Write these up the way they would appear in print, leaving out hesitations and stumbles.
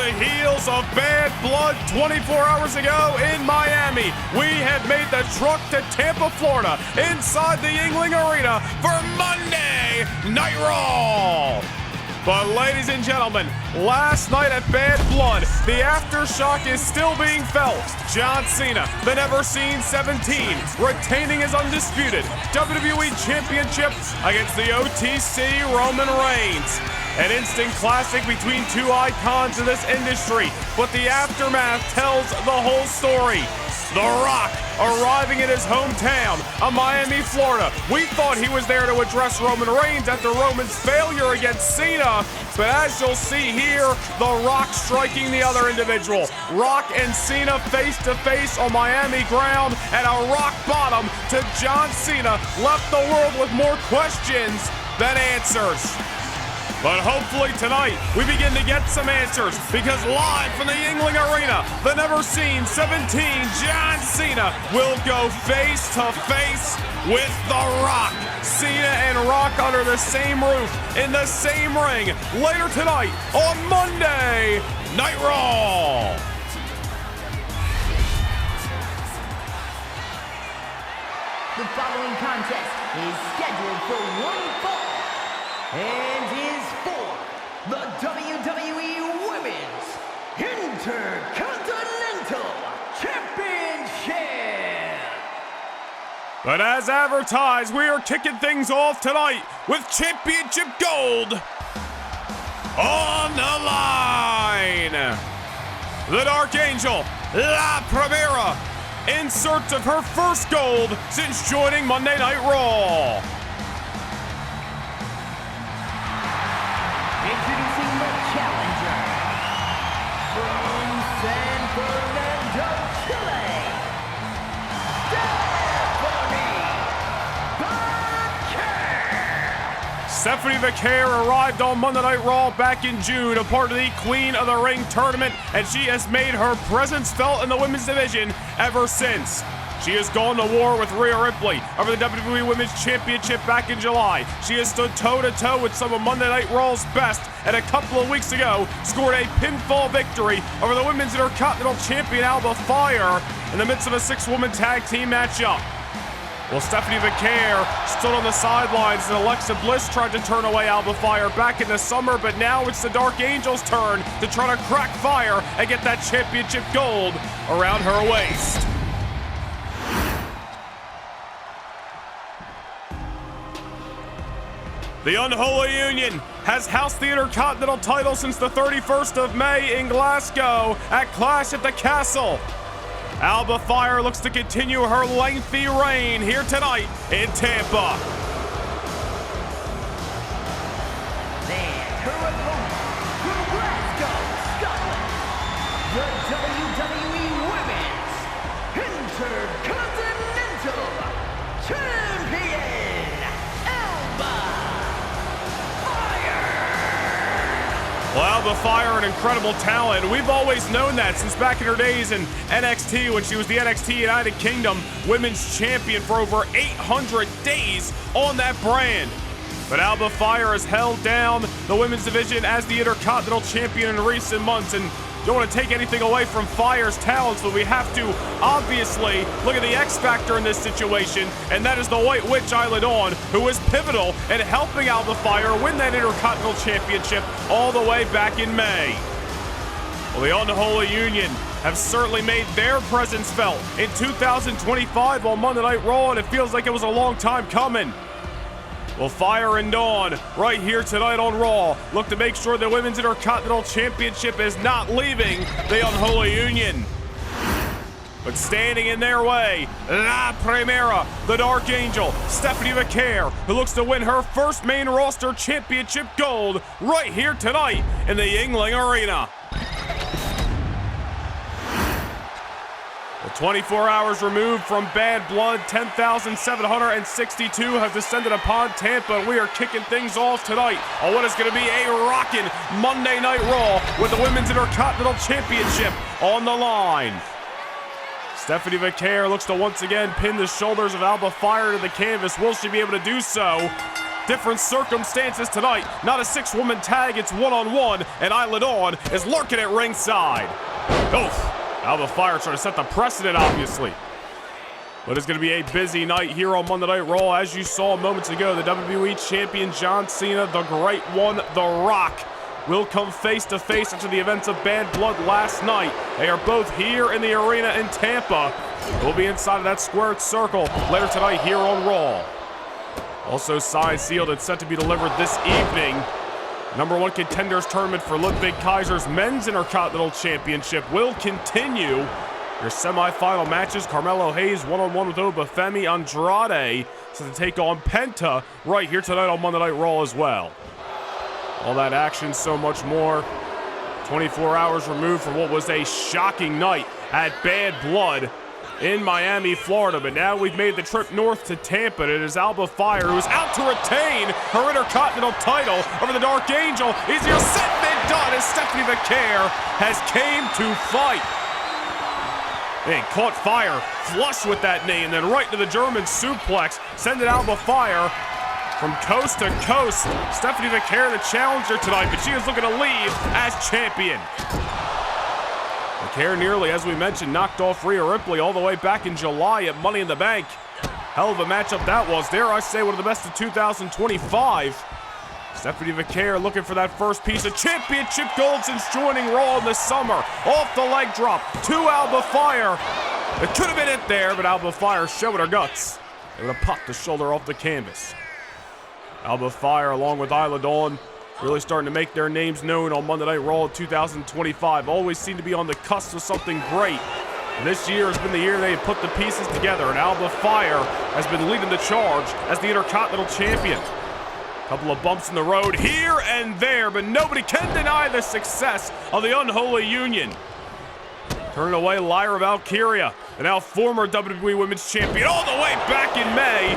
the heels of Bad Blood 24 hours ago in Miami, we have made the truck to Tampa, Florida, inside the Yuengling Arena for Monday Night Raw. But ladies and gentlemen, last night at Bad Blood, the aftershock is still being felt. John Cena, the never-seen 17, retaining his undisputed WWE Championship against the OTC Roman Reigns. An instant classic between two icons in this industry, but the aftermath tells the whole story. The Rock arriving in his hometown of Miami, Florida. We thought he was there to address Roman Reigns after Roman's failure against Cena, but as you'll see here, The Rock striking the other individual. Rock and Cena face to face on Miami ground, and a rock bottom to John Cena left the world with more questions than answers. But hopefully tonight, we begin to get some answers, because live from the Yuengling Arena, the never-seen 17, John Cena, will go face-to-face with The Rock. Cena and Rock under the same roof, in the same ring, later tonight on Monday Night Raw. The following contest is scheduled for one fall, and is for the WWE Women's Intercontinental Championship. But as advertised, we are kicking things off tonight with championship gold on the line. The Dark Angel, La Primera, in search of her first gold since joining Monday Night Raw. Introducing the challenger from San Fernando, Chile, Stephanie Vaquer arrived on Monday Night Raw back in June, a part of the Queen of the Ring tournament, and she has made her presence felt in the women's division ever since. She has gone to war with Rhea Ripley over the WWE Women's Championship back in July. She has stood toe-to-toe with some of Monday Night Raw's best, and a couple of weeks ago scored a pinfall victory over the Women's Intercontinental Champion Oba Femi in the midst of a six-woman tag team matchup. Well, Stephanie Vaquer stood on the sidelines, and Alexa Bliss tried to turn away Oba Femi back in the summer, but now it's the Dark Angel's turn to try to crack fire and get that championship gold around her waist. The Unholy Union has housed the Intercontinental title since the 31st of May in Glasgow at Clash at the Castle. Oba Femi looks to continue her lengthy reign here tonight in Tampa. And her opponent from Glasgow, Scotland, the WWE Women's Intercontinental Champion, Oba Femi. Well, Oba Femi, an incredible talent. We've always known that since back in her days in NXT, when she was the NXT United Kingdom Women's Champion for over 800 days on that brand. But Oba Femi has held down the women's division as the Intercontinental Champion in recent months, and don't want to take anything away from Femi's talents, but we have to obviously look at the X factor in this situation, and that is the White Witch Isla Dawn, who was pivotal in helping Oba Femi win that Intercontinental Championship all the way back in May. Well, the Unholy Union have certainly made their presence felt in 2025 on Monday Night Raw, and it feels like it was a long time coming. Well, Fire and Dawn, right here tonight on Raw, look to make sure the Women's Intercontinental Championship is not leaving the Unholy Union. But standing in their way, La Primera, the Dark Angel, Stephanie Vaquer, who looks to win her first main roster championship gold right here tonight in the Yuengling Arena. 24 hours removed from Bad Blood, 10,762 have descended upon Tampa, and we are kicking things off tonight on what is going to be a rockin' Monday Night Raw with the Women's Intercontinental Championship on the line. Stephanie Vaquer looks to once again pin the shoulders of Oba Femi to the canvas. Will she be able to do so? Different circumstances tonight. Not a 6-woman tag, it's one-on-one, and Isla Dawn is lurking at ringside. Oof. Alba Fire trying to set the precedent, obviously. But it's going to be a busy night here on Monday Night Raw. As you saw moments ago, the WWE Champion John Cena, the Great One, The Rock, will come face-to-face after the events of Bad Blood last night. They are both here in the arena in Tampa. We'll be inside of that squared circle later tonight here on Raw. Also signed, sealed, and set to be delivered this evening. #1 Contenders tournament for Ludwig Kaiser's Men's Intercontinental Championship will continue. Your semi-final matches, Carmelo Hayes one-on-one with Oba Femi Andrade set to take on Penta right here tonight on Monday Night Raw as well. All that action, so much more. 24 hours removed from what was a shocking night at Bad Blood in Miami, Florida. But now we've made the trip north to Tampa, and it is Alba Fire who is out to retain her Intercontinental title over the Dark Angel. Easier said than done as Stephanie McCare has came to fight. And caught fire, flush with that knee, and then right into the German suplex, sending Alba Fire from coast to coast. Stephanie McCare, the challenger tonight, but she is looking to leave as champion. McCare nearly, as we mentioned, knocked off Rhea Ripley all the way back in July at Money in the Bank. Hell of a matchup that was. Dare I say, one of the best of 2025. Stephanie McCare looking for that first piece of championship gold since joining Raw this summer. Off the leg drop to Alba Fire. It could have been it there, but Alba Fire showing her guts. They're going to pop the shoulder off the canvas. Alba Fire, along with Isla Dawn, really starting to make their names known on Monday Night Raw 2025. Always seem to be on the cusp of something great. And this year has been the year they have put the pieces together, and Alba Fire has been leading the charge as the Intercontinental Champion. Couple of bumps in the road here and there, but nobody can deny the success of the Unholy Union. Turning away Lyra Valkyria, the now former WWE Women's Champion, all the way back in May,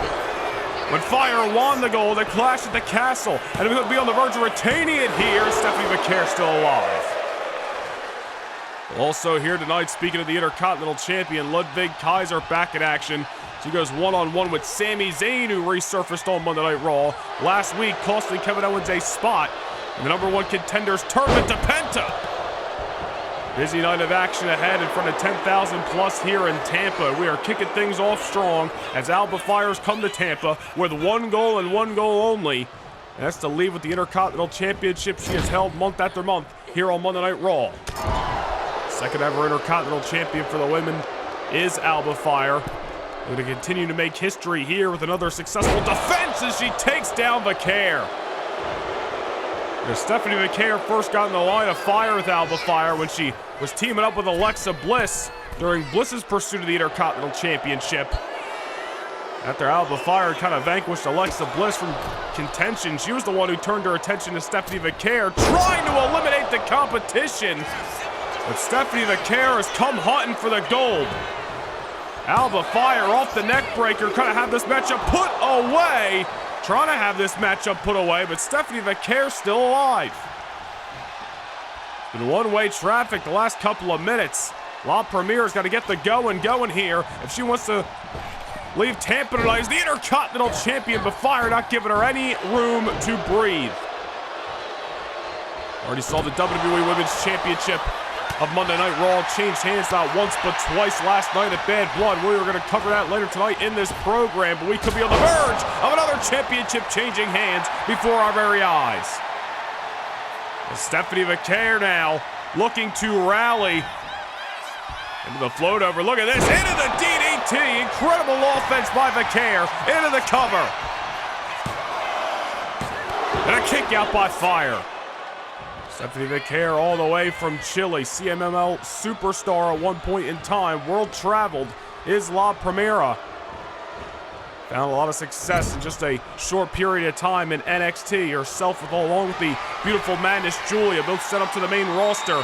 when Fire won the gold at Clash at the Castle, and it would be on the verge of retaining it here. Stephanie McCare still alive. Also here tonight, speaking of the Intercontinental Champion, Ludwig Kaiser back in action. She goes one-on-one with Sami Zayn, who resurfaced on Monday Night Raw last week, costing Kevin Owens a spot in the #1 Contenders tournament to Penta. Busy night of action ahead in front of 10,000 plus here in Tampa. We are kicking things off strong as Alba Fires come to Tampa with one goal and one goal only. And that's to leave with the Intercontinental Championship she has held month after month here on Monday Night Raw. Second ever Intercontinental Champion for the women is Alba Fire. Going to continue to make history here with another successful defense as she takes down McCare. Stephanie McCare first got in the line of fire with Alba Fire when she was teaming up with Alexa Bliss during Bliss's pursuit of the Intercontinental Championship. After Alba Fire kind of vanquished Alexa Bliss from contention, she was the one who turned her attention to Stephanie McCare, trying to eliminate the competition. But Stephanie McCare has come hunting for the gold. Alba Fire off the neck breaker, trying to have this matchup put away. Trying to have this matchup put away, but Stephanie McCare still alive. It's been one-way traffic the last couple of minutes. La Premier's got to get the going here if she wants to leave Tampa tonight as the Intercontinental Champion, but Fire not giving her any room to breathe. Already saw the WWE Women's Championship of Monday Night Raw changed hands not once but twice last night at Bad Blood. We are going to cover that later tonight in this program, but we could be on the verge of another championship changing hands before our very eyes. And Stephanie McCare now looking to rally into the float over. Look at this, into the DDT. Incredible offense by McCare, into the cover. And a kick out by Fire. Stephanie McCare all the way from Chile, CMLL superstar at one point in time, world traveled, is La Primera. Found a lot of success in just a short period of time in NXT. Herself along with the beautiful Madness Julia, both set up to the main roster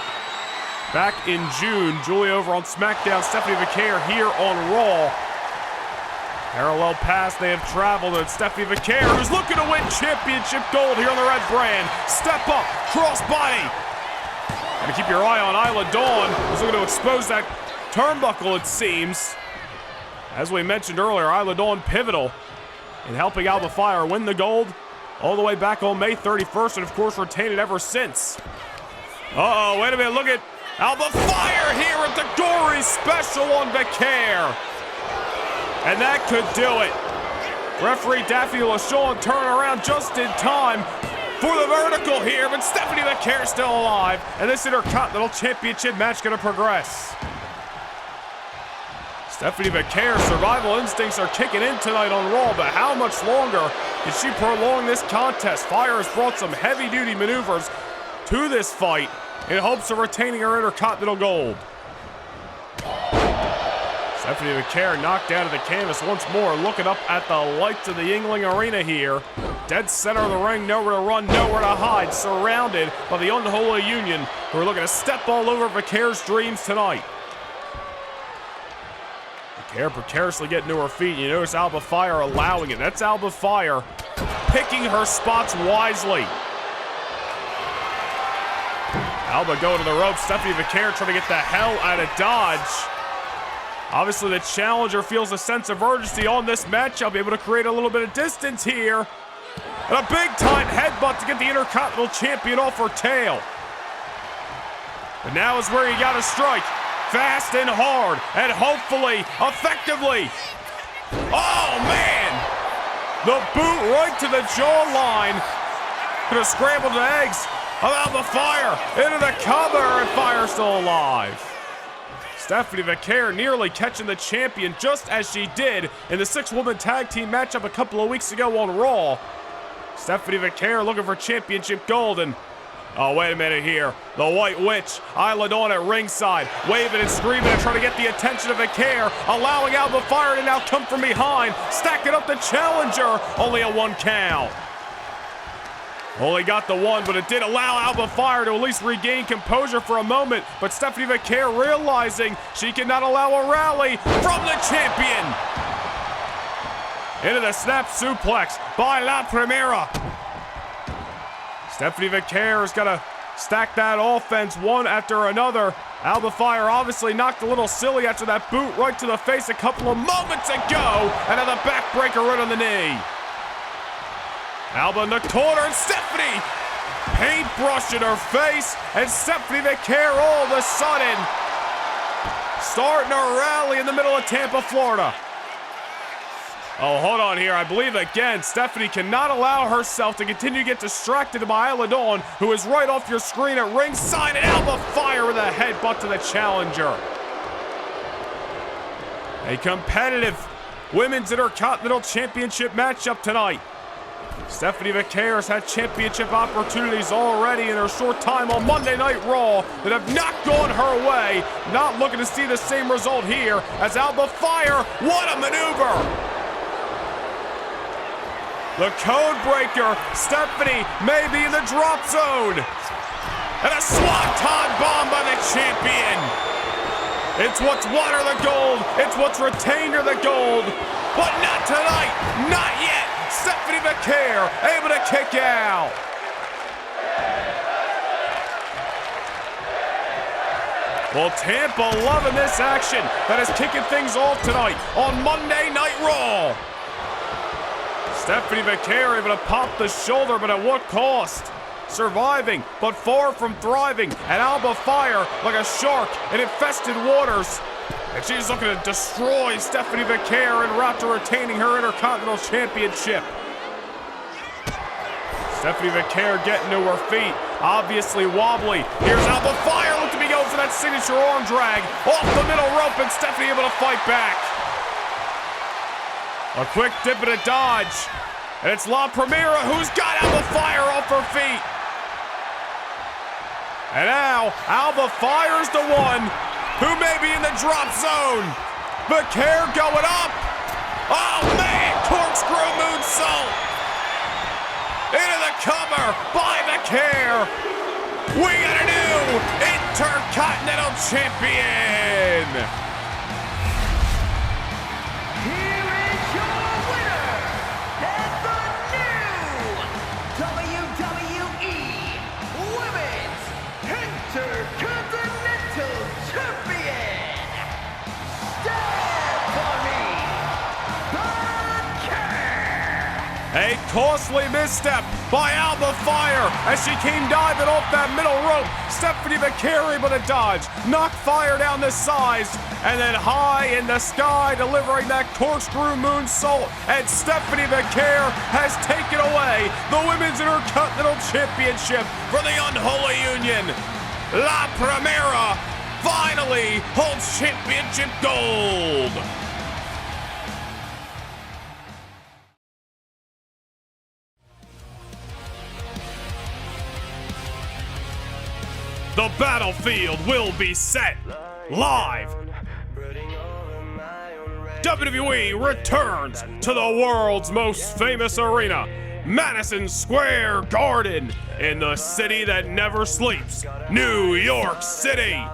back in June. Julia over on SmackDown, Stephanie McCare here on Raw. Parallel pass, they have traveled, and Stephanie McCare, who's looking to win championship gold here on the red brand. Step up, cross body. Gotta keep your eye on Isla Dawn, who's looking to expose that turnbuckle, it seems. As we mentioned earlier, Isla Dawn pivotal in helping Alba Fire win the gold all the way back on May 31st, and of course retained it ever since. Uh-oh, wait a minute, look at Alba Fire here at the Gory Special on Vicaire. And that could do it. Referee Daphne LaShawn turning around just in time for the vertical here, but Stephanie Vicaire still alive, and this Intercontinental Championship match gonna progress. Stephanie Vicaire's survival instincts are kicking in tonight on Raw, but how much longer can she prolong this contest? Fire has brought some heavy-duty maneuvers to this fight in hopes of retaining her Intercontinental gold. Stephanie Vicaire knocked down to the canvas once more, looking up at the lights of the Yuengling Arena here. Dead center of the ring, nowhere to run, nowhere to hide, surrounded by the unholy union who are looking to step all over Vicaire's dreams tonight. Vicaire precariously getting to her feet. You notice Alba Fire allowing it. That's Alba Fire picking her spots wisely. Alba going to the ropes. Stephanie Vicaire trying to get the hell out of Dodge. Obviously, the challenger feels a sense of urgency on this matchup, able to create a little bit of distance here. And a big-time headbutt to get the Intercontinental Champion off her tail. But now is where you gotta strike. Fast and hard, and hopefully, effectively. Oh, man! The boot right to the jawline. Gonna scramble the eggs of Alba Fire into the cover, and Fire still alive. Stephanie Vicaire nearly catching the champion just as she did in the 6-woman tag team matchup a couple of weeks ago on Raw. Stephanie Vicaire looking for championship gold, and oh, wait a minute here. The White Witch, Isla Dawn at ringside, waving and screaming and trying to get the attention of Vicaire, allowing Alba Fire to now come from behind, stacking up the challenger. Only a 1 count. Only got the 1, but it did allow Alba Fire to at least regain composure for a moment. But Stephanie Vicaire realizing she cannot allow a rally from the champion. Into the snap suplex by La Primera. Stephanie Vicaire has got to stack that offense one after another. Alba Fire obviously knocked a little silly after that boot right to the face a couple of moments ago. And now the backbreaker right on the knee. Alba in the corner, and Stephanie paintbrush in her face, and Stephanie Vicaire all of a sudden starting a rally in the middle of Tampa, Florida. Oh, hold on here. I believe again, Stephanie cannot allow herself to continue to get distracted by Isla Dawn, who is right off your screen at ringside, and Alba Fire with a headbutt to the challenger. A competitive Women's Intercontinental Championship matchup tonight. Stephanie Vicaire has had championship opportunities already in her short time on Monday Night Raw that have not gone her way. Not looking to see the same result here as Alba Fire. What a maneuver! The code breaker, Stephanie may be in the drop zone. And a swanton bomb by the champion. It's what's won her the gold. It's what's retained her the gold. But not tonight. Not yet. Stephanie Vicaire able to kick out. Well, Tampa loving this action that is kicking things off tonight on Monday Night Raw. Stephanie Vicaire able to pop the shoulder, but at what cost? Surviving, but far from thriving. And Alba Fire like a shark in infested waters. And she's looking to destroy Stephanie Vicaire en route to retaining her Intercontinental Championship. Stephanie Vicaire getting to her feet, obviously wobbly. Here's Alba Fire looking to be going for that signature arm drag. Off the middle rope, and Stephanie able to fight back. A quick dip and a dodge. And it's La Primera who's got Alba Fire off her feet. And now, Alba Fire's the one who may be in the drop zone. Vicaire going up. Oh man, corkscrew moonsault. Into the cover by Vicaire. We got a new Intercontinental Champion. Here is your winner, and the new WWE Women's Intercontinental Champion, Stephanie Vicaire. A costly misstep by Alba Fire as she came diving off that middle rope. Stephanie McCary with a dodge, knocked Fire down the sides, and then high in the sky delivering that corkscrew moonsault. And Stephanie McCary has taken away the Women's Intercontinental Championship for the Unholy Union. La Primera finally holds championship gold. The battlefield will be set live. WWE returns to the world's most famous arena, Madison Square Garden, in the city that never sleeps, New York City.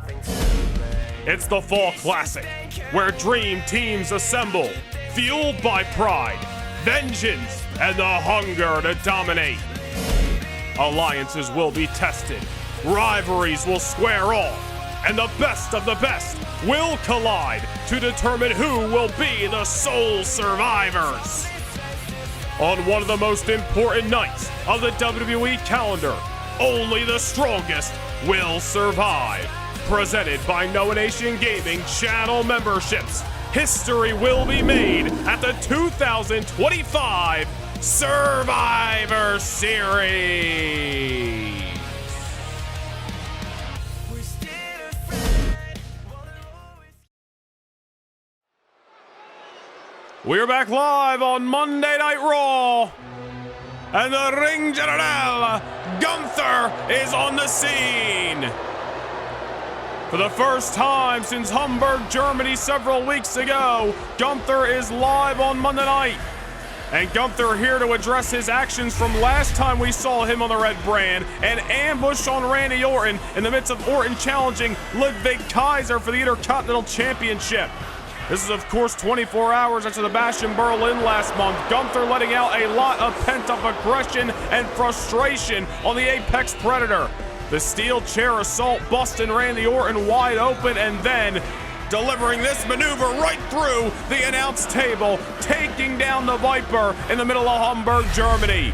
It's the Fall Classic, where dream teams assemble, fueled by pride, vengeance, and the hunger to dominate. Alliances will be tested. Rivalries will square off, and the best of the best will collide to determine who will be the sole survivors. On one of the most important nights of the WWE calendar, only the strongest will survive. Presented by Noah Nation Gaming channel memberships, history will be made at the 2025 Survivor Series. We're back live on Monday Night Raw, and the Ring General, Gunther, is on the scene. For the first time since Hamburg, Germany several weeks ago, Gunther is live on Monday night. And Gunther here to address his actions from last time we saw him on the Red Brand, an ambush on Randy Orton in the midst of Orton challenging Ludwig Kaiser for the Intercontinental Championship. This is, of course, 24 hours after the Bash in Berlin last month. Gunther letting out a lot of pent-up aggression and frustration on the Apex Predator. The steel chair assault busting Randy Orton wide open, and then delivering this maneuver right through the announce table, taking down the Viper in the middle of Hamburg, Germany.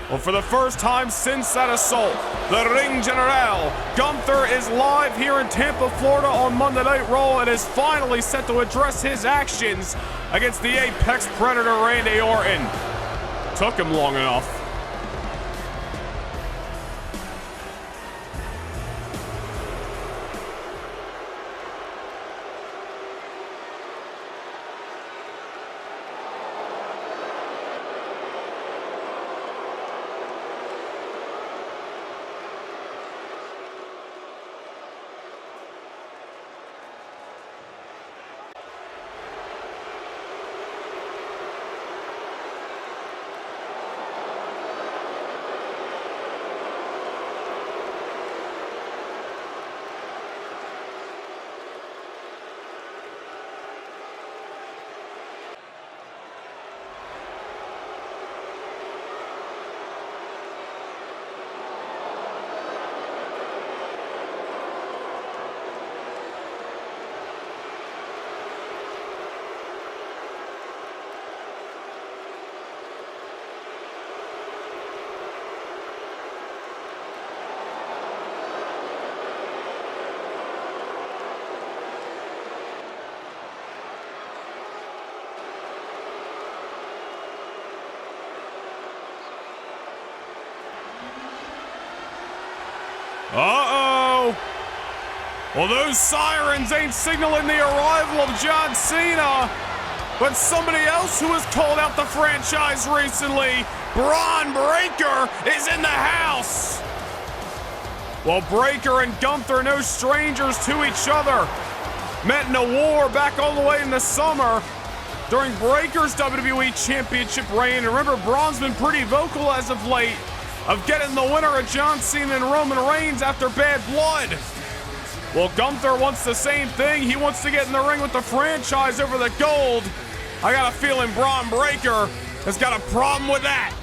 Well, for the first time since that assault, the Ring General, Gunther, is live here in Tampa, Florida on Monday Night Raw and is finally set to address his actions against the Apex Predator, Randy Orton. Took him long enough. Uh-oh. Well, those sirens ain't signaling the arrival of John Cena, but somebody else who has called out the franchise recently, Braun Breaker, is in the house. Well, Breaker and Gunther, no strangers to each other, met in a war back all the way in the summer during Breaker's WWE Championship reign. And remember, Braun's been pretty vocal as of late of getting the winner of John Cena and Roman Reigns after Bad Blood. Well, Gunther wants the same thing. He wants to get in the ring with the franchise over the gold. I got a feeling Braun Breaker has got a problem with that.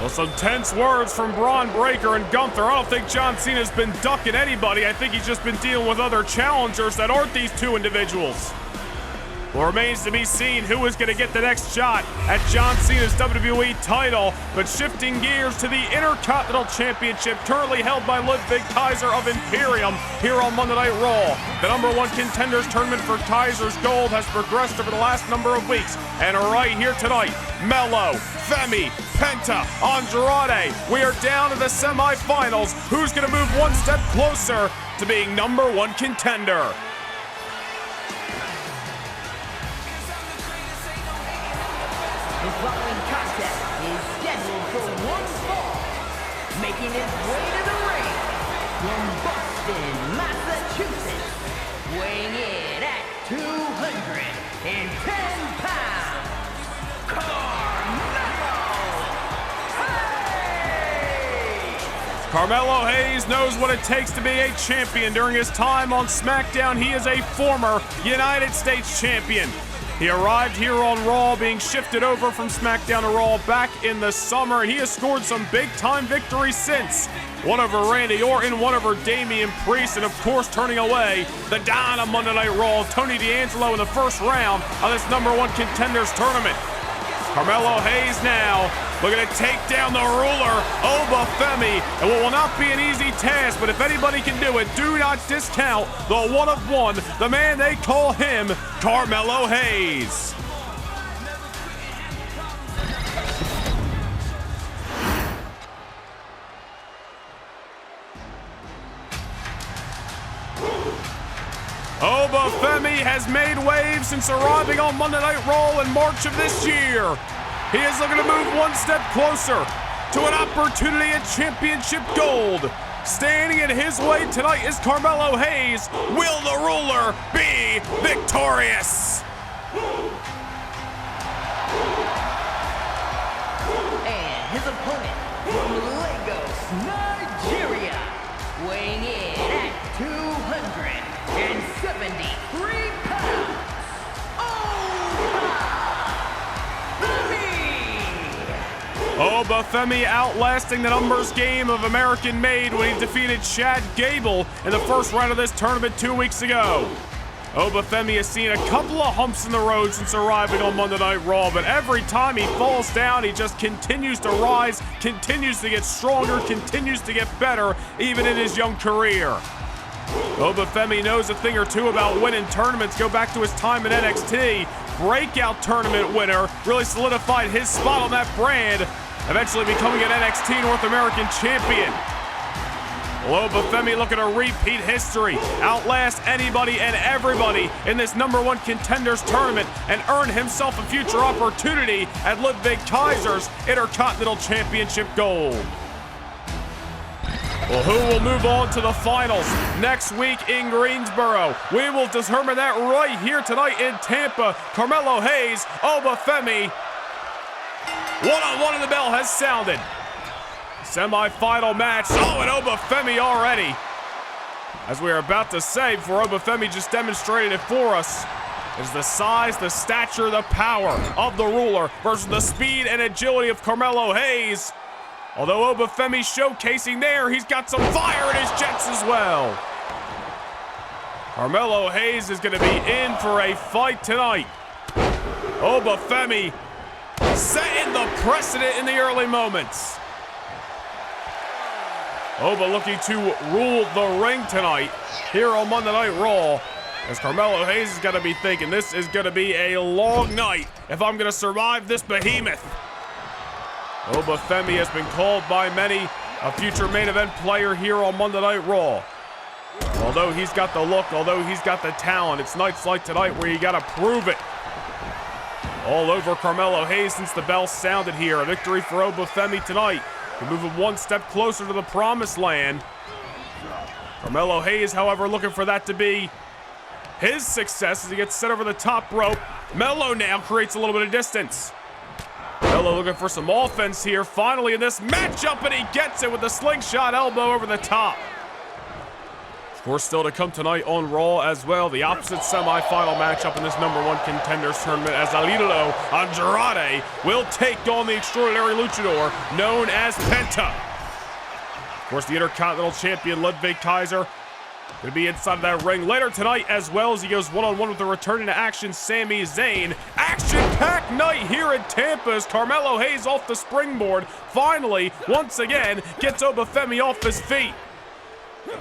Well, some tense words from Braun Breaker and Gunther. I don't think John Cena's been ducking anybody. I think he's just been dealing with other challengers that aren't these two individuals. Well, remains to be seen who is going to get the next shot at John Cena's WWE title. But shifting gears to the Intercontinental Championship, currently held by Ludwig Kaiser of Imperium here on Monday Night Raw. The #1 contenders tournament for Kaiser's Gold has progressed over the last number of weeks. And right here tonight, Melo, Femi, Penta, Andrade. We are down to the semifinals. Who's going to move one step closer to being #1 contender? The following contest is scheduled for one fall. Making his way to the ring from Boston, Massachusetts, weighing in at 210 pounds, Carmelo Hayes knows what it takes to be a champion. During his time on SmackDown, he is a former United States champion. He arrived here on Raw, being shifted over from SmackDown to Raw back in the summer, and he has scored some big-time victories since. One over Randy Orton, one over Damian Priest, and of course turning away the Don of Monday Night Raw, Tony D'Angelo, in the first round of this #1 contenders tournament. Carmelo Hayes now looking to take down the ruler, Oba Femi, and what will not be an easy task, but if anybody can do it, do not discount the one of one, the man they call him, Carmelo Hayes. Oba Femi has made waves since arriving on Monday Night Raw in March of this year. He is looking to move one step closer to an opportunity at Championship Gold. Standing in his way tonight is Carmelo Hayes. Will the ruler be victorious? and his opponent from Lagos, Nigeria, weighing in at 273 pounds, Oba Femi outlasting the numbers game of American Made when he defeated Chad Gable in the first round of this tournament 2 weeks ago. Oba Femi has seen a couple of humps in the road since arriving on Monday Night Raw, but every time he falls down, he just continues to rise, continues to get stronger, continues to get better, even in his young career. Oba Femi knows a thing or two about winning tournaments. Go back to his time in NXT. Breakout tournament winner, really solidified his spot on that brand, eventually becoming an NXT North American champion. Oba Femi looking to repeat history, outlast anybody and everybody in this #1 contenders tournament, and earn himself a future opportunity at Ludwig Kaiser's Intercontinental Championship Gold. Well, who will move on to the finals next week in Greensboro? We will determine that right here tonight in Tampa. Carmelo Hayes, Oba Femi. One-on-one, and the bell has sounded. Semi-final match. Oh, and Oba Femi already. As we are about to say, before Oba Femi just demonstrated it for us, is the size, the stature, the power of the ruler versus the speed and agility of Carmelo Hayes. Although Oba Femi showcasing there, he's got some fire in his jets as well. Carmelo Hayes is going to be in for a fight tonight. Oba Femi setting the precedent in the early moments. Oba looking to rule the ring tonight here on Monday Night Raw, as Carmelo Hayes is going to be thinking this is going to be a long night if I'm going to survive this behemoth. Oba Femi has been called by many a future main event player here on Monday Night Raw. Although he's got the look, although he's got the talent, it's nights like tonight where you gotta prove it. All over Carmelo Hayes since the bell sounded here. A victory for Oba Femi tonight to move him one step closer to the promised land. Carmelo Hayes, however, looking for that to be his success as he gets set over the top rope. Melo now creates a little bit of distance. Melo looking for some offense here, finally in this matchup, and he gets it with a slingshot elbow over the top. Of course, still to come tonight on Raw as well, the opposite semifinal matchup in this #1 Contenders tournament, as Alidolo Andrade will take on the extraordinary luchador known as Penta. Of course, the Intercontinental Champion Ludwig Kaiser going to be inside of that ring later tonight, as well as he goes one-on-one with the returning to action Sami Zayn. Action-packed night here in Tampa as Carmelo Hayes off the springboard finally, once again, gets Oba Femi off his feet.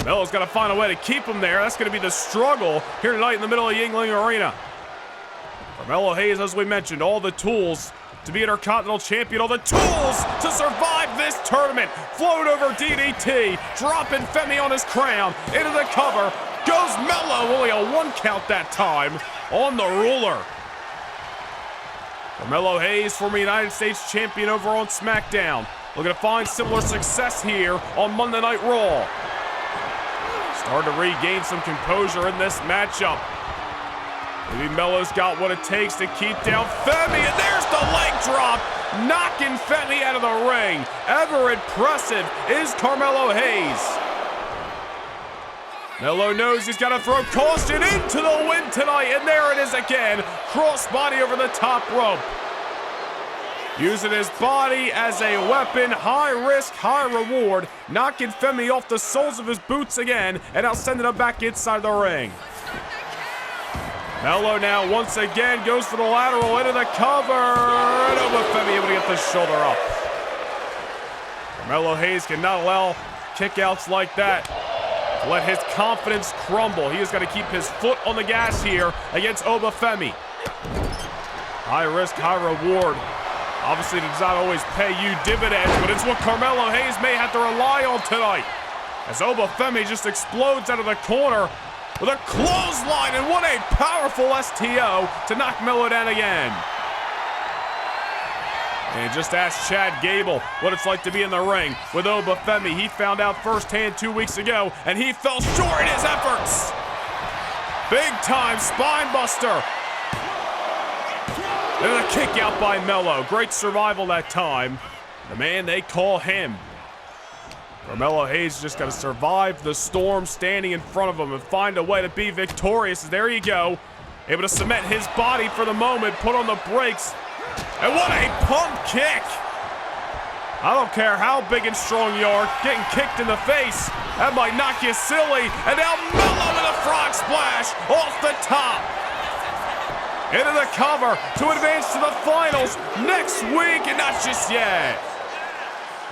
Melo's got to find a way to keep him there. That's going to be the struggle here tonight in the middle of the Yingling Arena. Carmelo Hayes, as we mentioned, all the tools to be Intercontinental Champion, all the tools to survive this tournament. Float over DDT, dropping Femi on his crown, into the cover. Goes Melo, only a 1 count that time, on the ruler. Carmelo Hayes, former United States Champion over on SmackDown, looking to find similar success here on Monday Night Raw. Starting to regain some composure in this matchup. Maybe Melo's got what it takes to keep down Femi, and there's the leg drop, knocking Femi out of the ring. Ever impressive is Carmelo Hayes. Melo knows he's got to throw caution into the wind tonight, and there it is again. Crossbody over the top rope. Using his body as a weapon, high risk, high reward, knocking Femi off the soles of his boots again, and now sending him back inside the ring. Melo now once again goes for the lateral into the cover, and Oba Femi able to get the shoulder up. Carmelo Hayes cannot allow kickouts like that to let his confidence crumble. He has got to keep his foot on the gas here against Oba Femi. High risk, high reward. Obviously does not always pay you dividends, but it's what Carmelo Hayes may have to rely on tonight, as Oba Femi just explodes out of the corner with a clothesline, and what a powerful STO to knock Melo down again. And just ask Chad Gable what it's like to be in the ring with Oba Femi. He found out firsthand 2 weeks ago, and he fell short in his efforts. Big time spine buster. And a kick out by Melo. Great survival that time. The man they call him. Carmelo Hayes just got to survive the storm standing in front of him and find a way to be victorious. There you go. Able to cement his body for the moment, put on the brakes. And what a pump kick. I don't care how big and strong you are, getting kicked in the face, that might knock you silly. And now Melo with a frog splash off the top. Into the cover to advance to the finals next week, and not just yet.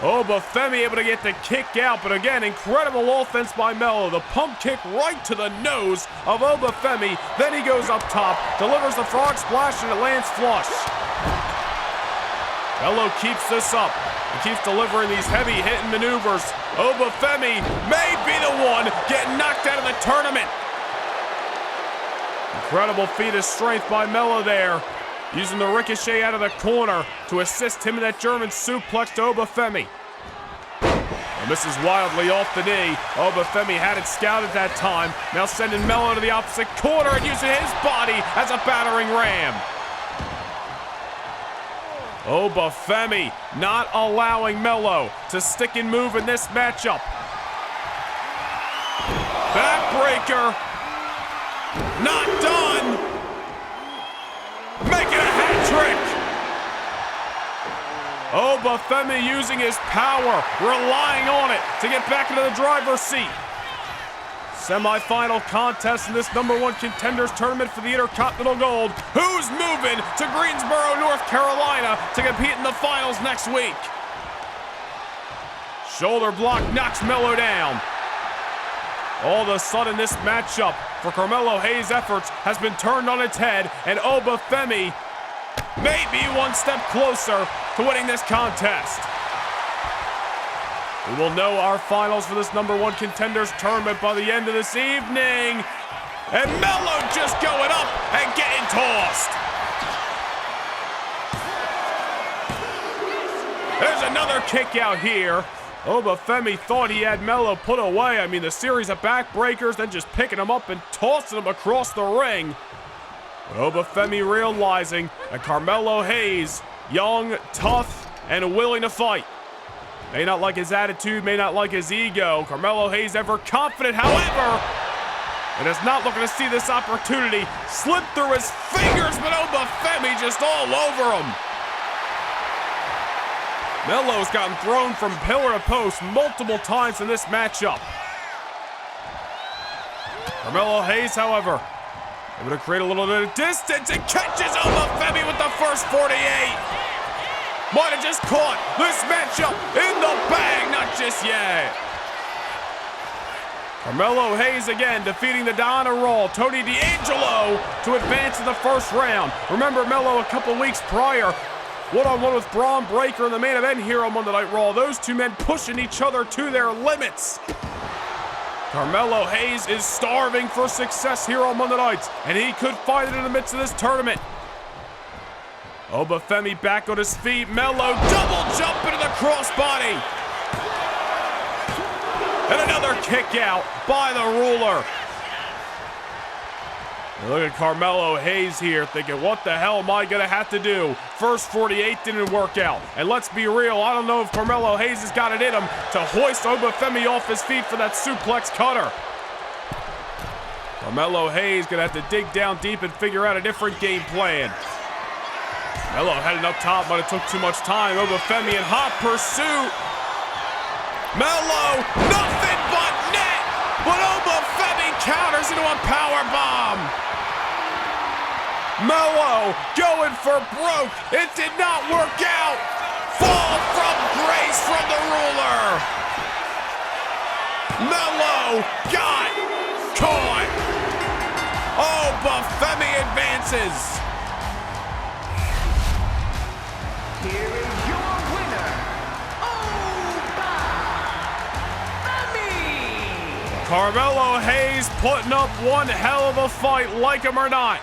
Oba Femi able to get the kick out, but again, incredible offense by Melo. The pump kick right to the nose of Oba Femi. Then he goes up top, delivers the frog splash, and it lands flush. Melo keeps this up. He keeps delivering these heavy-hitting maneuvers. Oba Femi may be the one getting knocked out of the tournament. Incredible feat of strength by Melo there, using the ricochet out of the corner to assist him in that German suplex to Oba Femi. And this is wildly off the knee. Oba Femi had it scouted that time, now sending Melo to the opposite corner and using his body as a battering ram. Oba Femi not allowing Melo to stick and move in this matchup. Backbreaker. Not done. Making a hat trick. Oba Femi using his power, relying on it to get back into the driver's seat. Semi-final contest in this #1 Contenders tournament for the Intercontinental Gold. Who's moving to Greensboro, North Carolina to compete in the finals next week? Shoulder block knocks Melo down. All of a sudden, this matchup for Carmelo Hayes' efforts has been turned on its head, and Oba Femi may be one step closer to winning this contest. We will know our finals for this #1 Contenders tournament by the end of this evening. And Melo just going up and getting tossed. There's another kick out here. Oba Femi thought he had Melo put away. I mean, the series of backbreakers, then just picking him up and tossing him across the ring. But Oba Femi realizing that Carmelo Hayes, young, tough, and willing to fight. May not like his attitude, may not like his ego. Carmelo Hayes ever confident, however, and is not looking to see this opportunity slip through his fingers, but Oba Femi just all over him. Melo's gotten thrown from pillar to post multiple times in this matchup. Carmelo Hayes, however, able to create a little bit of distance and catches Oba Femi with the first 48. Might have just caught this matchup in the bag, not just yet. Carmelo Hayes again defeating the Diana Raw, Tony D'Angelo, to advance in the first round. Remember Melo a couple weeks prior, one-on-one with Braun Breaker in the main event here on Monday Night Raw. Those two men pushing each other to their limits. Carmelo Hayes is starving for success here on Monday nights, and he could find it in the midst of this tournament. Oba Femi back on his feet. Melo double jump into the crossbody. And another kick out by the ruler. And look at Carmelo Hayes here thinking, what the hell am I going to have to do? First 48 didn't work out. And let's be real, I don't know if Carmelo Hayes has got it in him to hoist Oba Femi off his feet for that suplex cutter. Carmelo Hayes going to have to dig down deep and figure out a different game plan. Melo heading up top, but it took too much time. Oba Femi in hot pursuit. Melo, nothing but net. But Oba Femi counters into a power bomb. Melo going for broke. It did not work out. Fall from grace from the ruler. Melo got caught. Oba Femi advances. Here is your winner, Oba Femi! Carmelo Hayes putting up one hell of a fight, like him or not.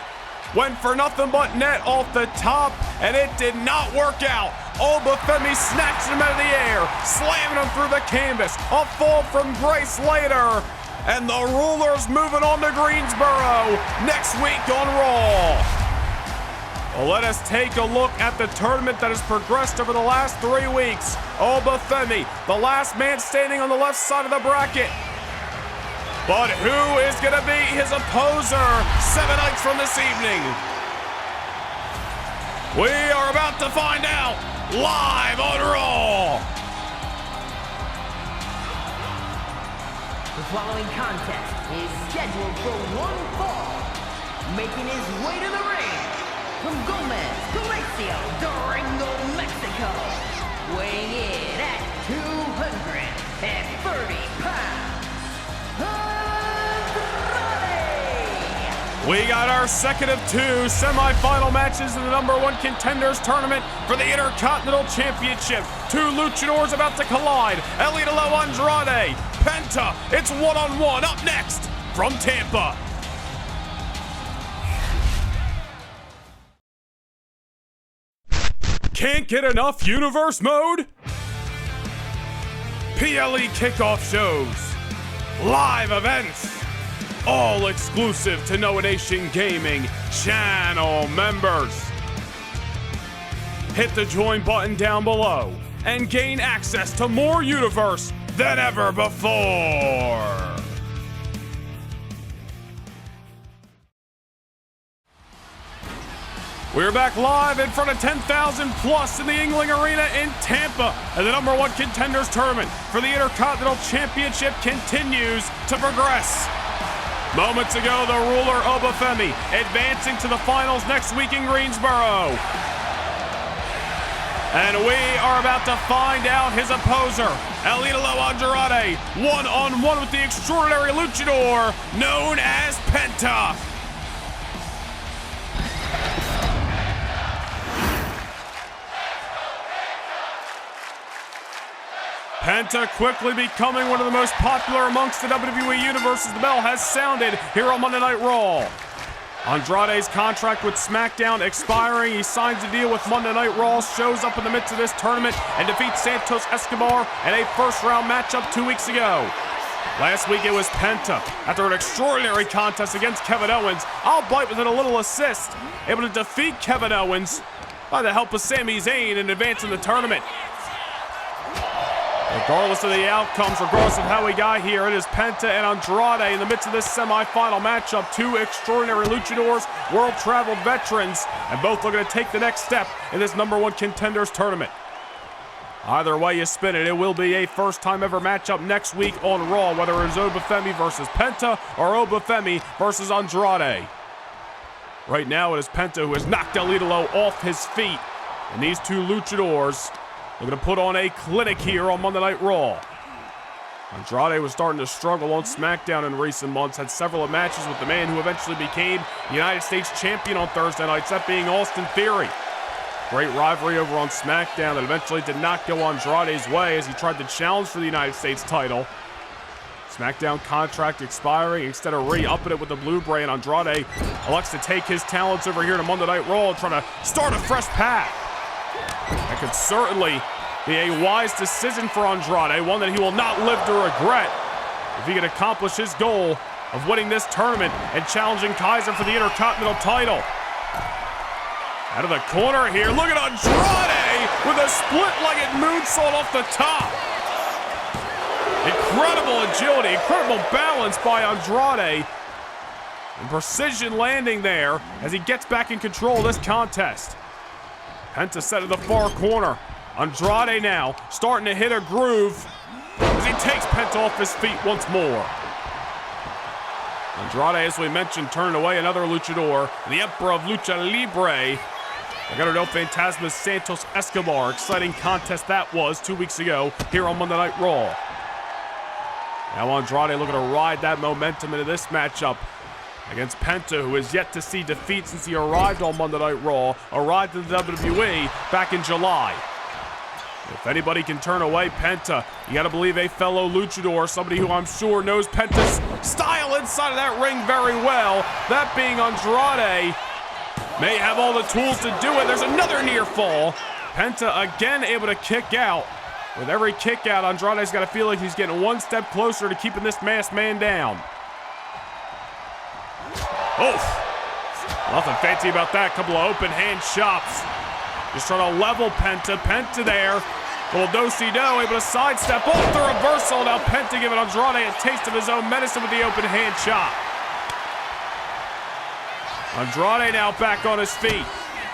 Went for nothing but net off the top, and it did not work out. Oba Femi snatched him out of the air, slamming him through the canvas. A fall from grace later, and the ruler's moving on to Greensboro next week on Raw. Well, let us take a look at the tournament that has progressed over the last 3 weeks. Oba Femi, the last man standing on the left side of the bracket. But who is going to be his opposer 7 nights from this evening? We are about to find out live on Raw. The following contest is scheduled for one fall. Making his way to the ring from Gomez, Palacio, Durango, Mexico. Weighing in at 230 pounds. We got our second of 2 semifinal matches in the #1 Contenders tournament for the Intercontinental Championship. 2 luchadors about to collide. Elidolo Andrade, Penta, it's one-on-one. Up next from Tampa. Can't get enough universe mode? PLE kickoff shows, live events, all exclusive to Noah Nation Gaming channel members. Hit the join button down below and gain access to more universe than ever before. We're back live in front of 10,000 plus in the Yingling Arena in Tampa, and the #1 Contenders tournament for the Intercontinental Championship continues to progress. Moments ago, the ruler Oba Femi advancing to the finals next week in Greensboro. And we are about to find out his opposer, Elidolo Andrade, one-on-one with the extraordinary luchador known as Penta. Penta quickly becoming one of the most popular amongst the WWE Universe as the bell has sounded here on Monday Night Raw. Andrade's contract with SmackDown expiring. He signs a deal with Monday Night Raw, shows up in the midst of this tournament, and defeats Santos Escobar in a first-round matchup 2 weeks ago. Last week it was Penta, after an extraordinary contest against Kevin Owens, albeit with a little assist, able to defeat Kevin Owens by the help of Sami Zayn and advance in the tournament. Regardless of the outcomes, regardless of how we got here, it is Penta and Andrade in the midst of this semifinal matchup. Two extraordinary luchadors, world-traveled veterans, and both looking to take the next step in this #1 Contenders tournament. Either way you spin it, it will be a first-time ever matchup next week on Raw, whether it is Oba Femi versus Penta or Oba Femi versus Andrade. Right now, it is Penta who has knocked El Idolo off his feet, and these two luchadors looking to put on a clinic here on Monday Night Raw. Andrade was starting to struggle on SmackDown in recent months, had several matches with the man who eventually became the United States Champion on Thursday nights, that being Austin Theory. Great rivalry over on SmackDown that eventually did not go Andrade's way as he tried to challenge for the United States title. SmackDown contract expiring, instead of re-upping it with the Blue Brand, Andrade elects to take his talents over here to Monday Night Raw and try to start a fresh path. That could certainly be a wise decision for Andrade, one that he will not live to regret if he can accomplish his goal of winning this tournament and challenging Kaiser for the Intercontinental title. Out of the corner here, look at Andrade with a split-legged moonsault off the top. Incredible agility, incredible balance by Andrade. And precision landing there as he gets back in control of this contest. Penta set to the far corner. Andrade now starting to hit a groove as he takes Penta off his feet once more. Andrade, as we mentioned, turning away another luchador, the Emperor of Lucha Libre. I got to know Fantasma Santos Escobar. Exciting contest that was 2 weeks ago here on Monday Night Raw. Now Andrade looking to ride that momentum into this matchup against Penta, who has yet to see defeat since he arrived on Monday Night Raw, arrived in the WWE back in July. If anybody can turn away Penta, you gotta believe a fellow luchador, somebody who I'm sure knows Penta's style inside of that ring very well, that being Andrade, may have all the tools to do it. There's another near fall. Penta again able to kick out. With every kick out, Andrade's got to feel like he's getting one step closer to keeping this masked man down. Oof. Nothing fancy about that. Couple of open hand chops. Just trying to level Penta. Penta there. Little do-si-do, able to sidestep off the reversal. Now Penta giving Andrade a taste of his own medicine with the open hand chop. Andrade now back on his feet.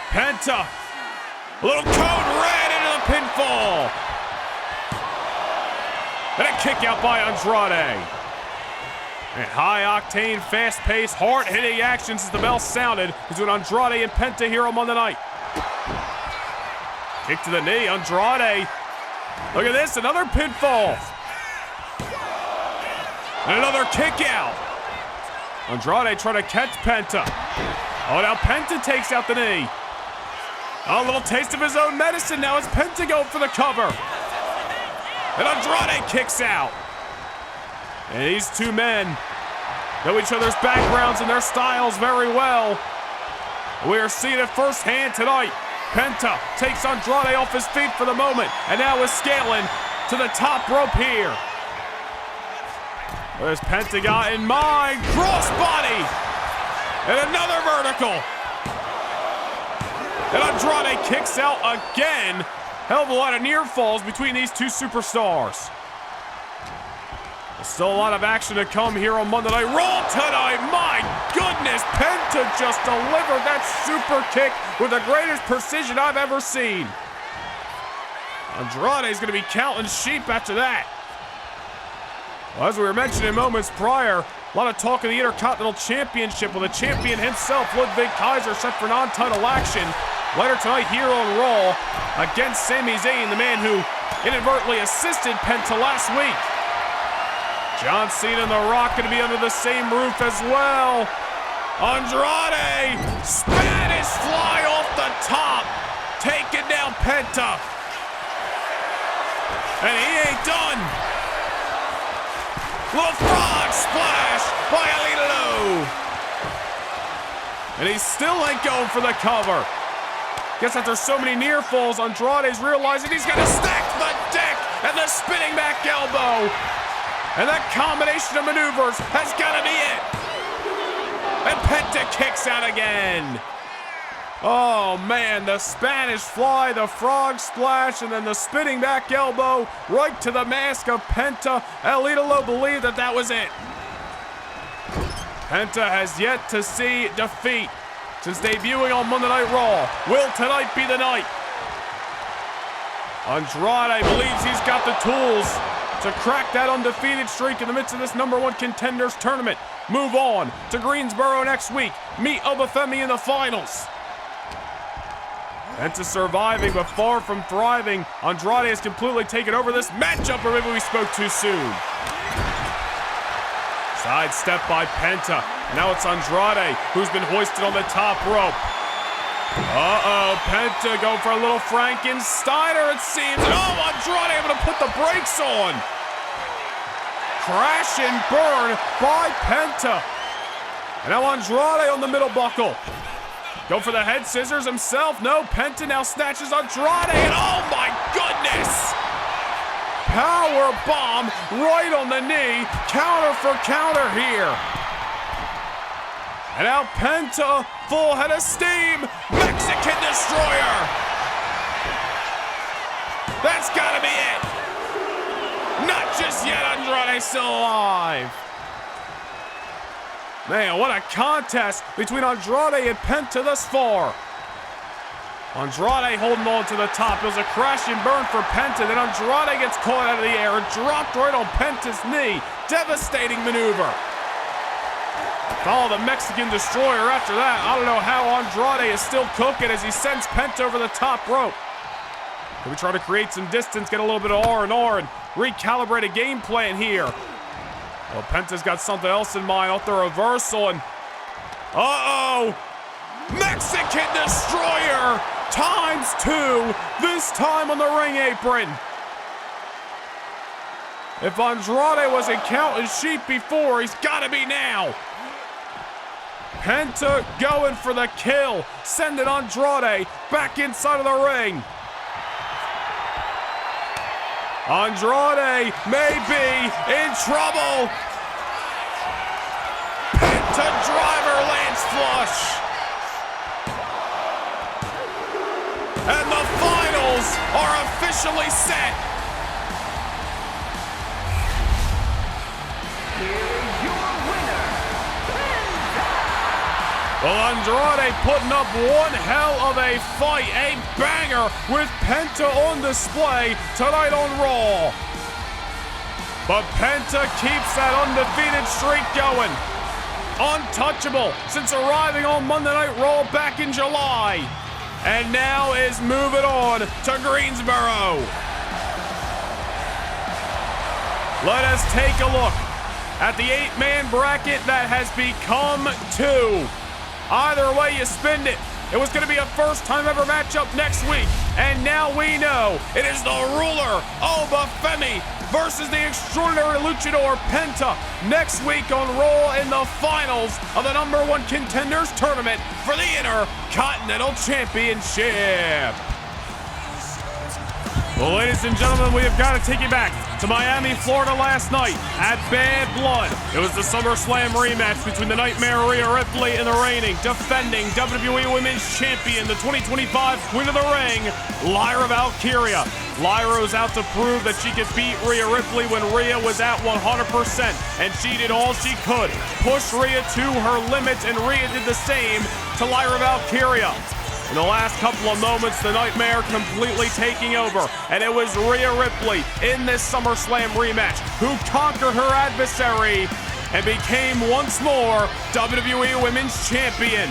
Penta. A little code red into the pinfall. And a kick out by Andrade. And high-octane, fast-paced, hard-hitting action since the bell sounded between Andrade and Penta here on Monday night. Kick to the knee, Andrade. Look at this, another pinfall. And another kick out. Andrade trying to catch Penta. Oh, now Penta takes out the knee. A little taste of his own medicine now as Penta going for the cover. And Andrade kicks out. And these two men know each other's backgrounds and their styles very well. We are seeing it firsthand tonight. Penta takes Andrade off his feet for the moment and now is scaling to the top rope here. What has Penta got in mind? Crossbody! And another vertical. And Andrade kicks out again. Hell of a lot of near falls between these two superstars. There's still a lot of action to come here on Monday Night Raw tonight. My goodness, Penta just delivered that super kick with the greatest precision I've ever seen. Andrade's going to be counting sheep after that. Well, as we were mentioning moments prior, a lot of talk of the Intercontinental Championship with the champion himself, Ludwig Kaiser, set for non-title action later tonight here on Raw against Sami Zayn, the man who inadvertently assisted Penta last week. John Cena and The Rock going to be under the same roof as well. Andrade, Spanish fly off the top, taking down Penta. And he ain't done. Little frog splash by El Idolo. And he still ain't going for the cover. Guess after so many near falls, Andrade's realizing he's got to stack the deck and the spinning back elbow. And that combination of maneuvers has got to be it. And Penta kicks out again. Oh man, the Spanish fly, the frog splash, and then the spinning back elbow right to the mask of Penta. El Idolo believed that that was it. Penta has yet to see defeat since debuting on Monday Night Raw. Will tonight be the night? Andrade believes he's got the tools to crack that undefeated streak in the midst of this #1 Contenders tournament. Move on to Greensboro next week. Meet Oba Femi in the finals. Penta surviving, but far from thriving. Andrade has completely taken over this matchup, or maybe we spoke too soon. Sidestep by Penta. Now it's Andrade, who's been hoisted on the top rope. Uh-oh, Penta going for a little Frankensteiner, it seems. And oh, Andrade able to put the brakes on. Crash and burn by Penta. And now Andrade on the middle buckle. Go for the head scissors himself. No, Penta now snatches Andrade, and oh my goodness! Power bomb right on the knee. Counter for counter here. And now Penta, full head of steam. Mexican Destroyer. That's gotta be it. Not just yet, Andrade still alive. Man, what a contest between Andrade and Penta thus far. Andrade holding on to the top. It was a crash and burn for Penta. Then Andrade gets caught out of the air and dropped right on Penta's knee. Devastating maneuver. Follow the Mexican Destroyer after that. I don't know how Andrade is still cooking as he sends Penta over the top rope. Can we try to create some distance, get a little bit of R&R, and recalibrate a game plan here? Well, Penta's got something else in mind off the reversal, and uh-oh! Mexican Destroyer ×2, this time on the ring apron. If Andrade wasn't counting sheep before, he's gotta be now. Penta going for the kill, sending Andrade back inside of the ring. Andrade may be in trouble. Penta driver lands flush. And the finals are officially set. Here's your winner, Penta. Well, Andrade putting up one hell of a fight, a banger with Penta on display tonight on Raw. But Penta keeps that undefeated streak going. Untouchable since arriving on Monday Night Raw back in July. And now is moving on to Greensboro. Let us take a look at the 8-man bracket that has become 2. Either way you spin it, it was going to be a first-time ever matchup next week. And now we know it is the ruler, Oba Femi, versus the extraordinary luchador Penta next week on Raw in the finals of the #1 Contenders tournament for the Intercontinental Championship. Well, ladies and gentlemen, we have got to take you back to Miami, Florida last night at Bad Blood. It was the SummerSlam rematch between the Nightmare Rhea Ripley and the reigning, defending WWE Women's Champion, the 2025 Queen of the Ring, Lyra Valkyria. Lyra was out to prove that she could beat Rhea Ripley when Rhea was at 100%, and she did all she could. Push Rhea to her limits, and Rhea did the same to Lyra Valkyria. In the last couple of moments, the Nightmare completely taking over, and it was Rhea Ripley in this SummerSlam rematch who conquered her adversary and became once more WWE Women's Champion.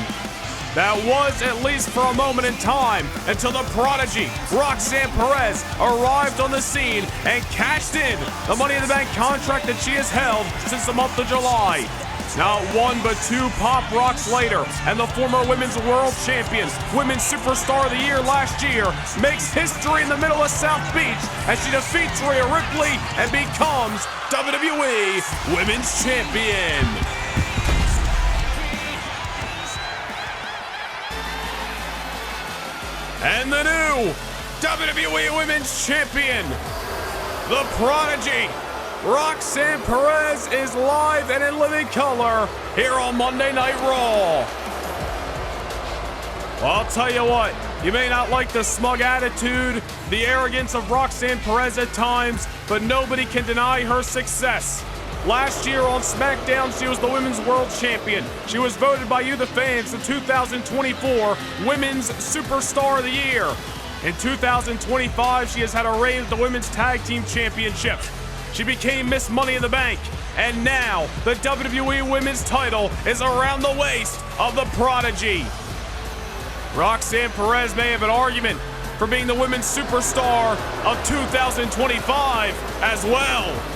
That was, at least for a moment in time, until the prodigy, Roxanne Perez, arrived on the scene and cashed in the Money in the Bank contract that she has held since the month of July. Not one but two Pop Rocks later, and the former Women's World Champion, Women's Superstar of the Year last year, makes history in the middle of South Beach as she defeats Rhea Ripley and becomes WWE Women's Champion. And the new WWE Women's Champion, the prodigy, Roxanne Perez, is live and in living color here on Monday Night Raw. Well, I'll tell you what, you may not like the smug attitude, the arrogance of Roxanne Perez at times, but nobody can deny her success. Last year on SmackDown, she was the Women's World Champion. She was voted by you, the fans, the 2024 Women's Superstar of the Year. In 2025, she has had a reign at the Women's Tag Team Championship. She became Miss Money in the Bank. And now, the WWE Women's title is around the waist of the Prodigy. Roxanne Perez may have an argument for being the Women's Superstar of 2025 as well.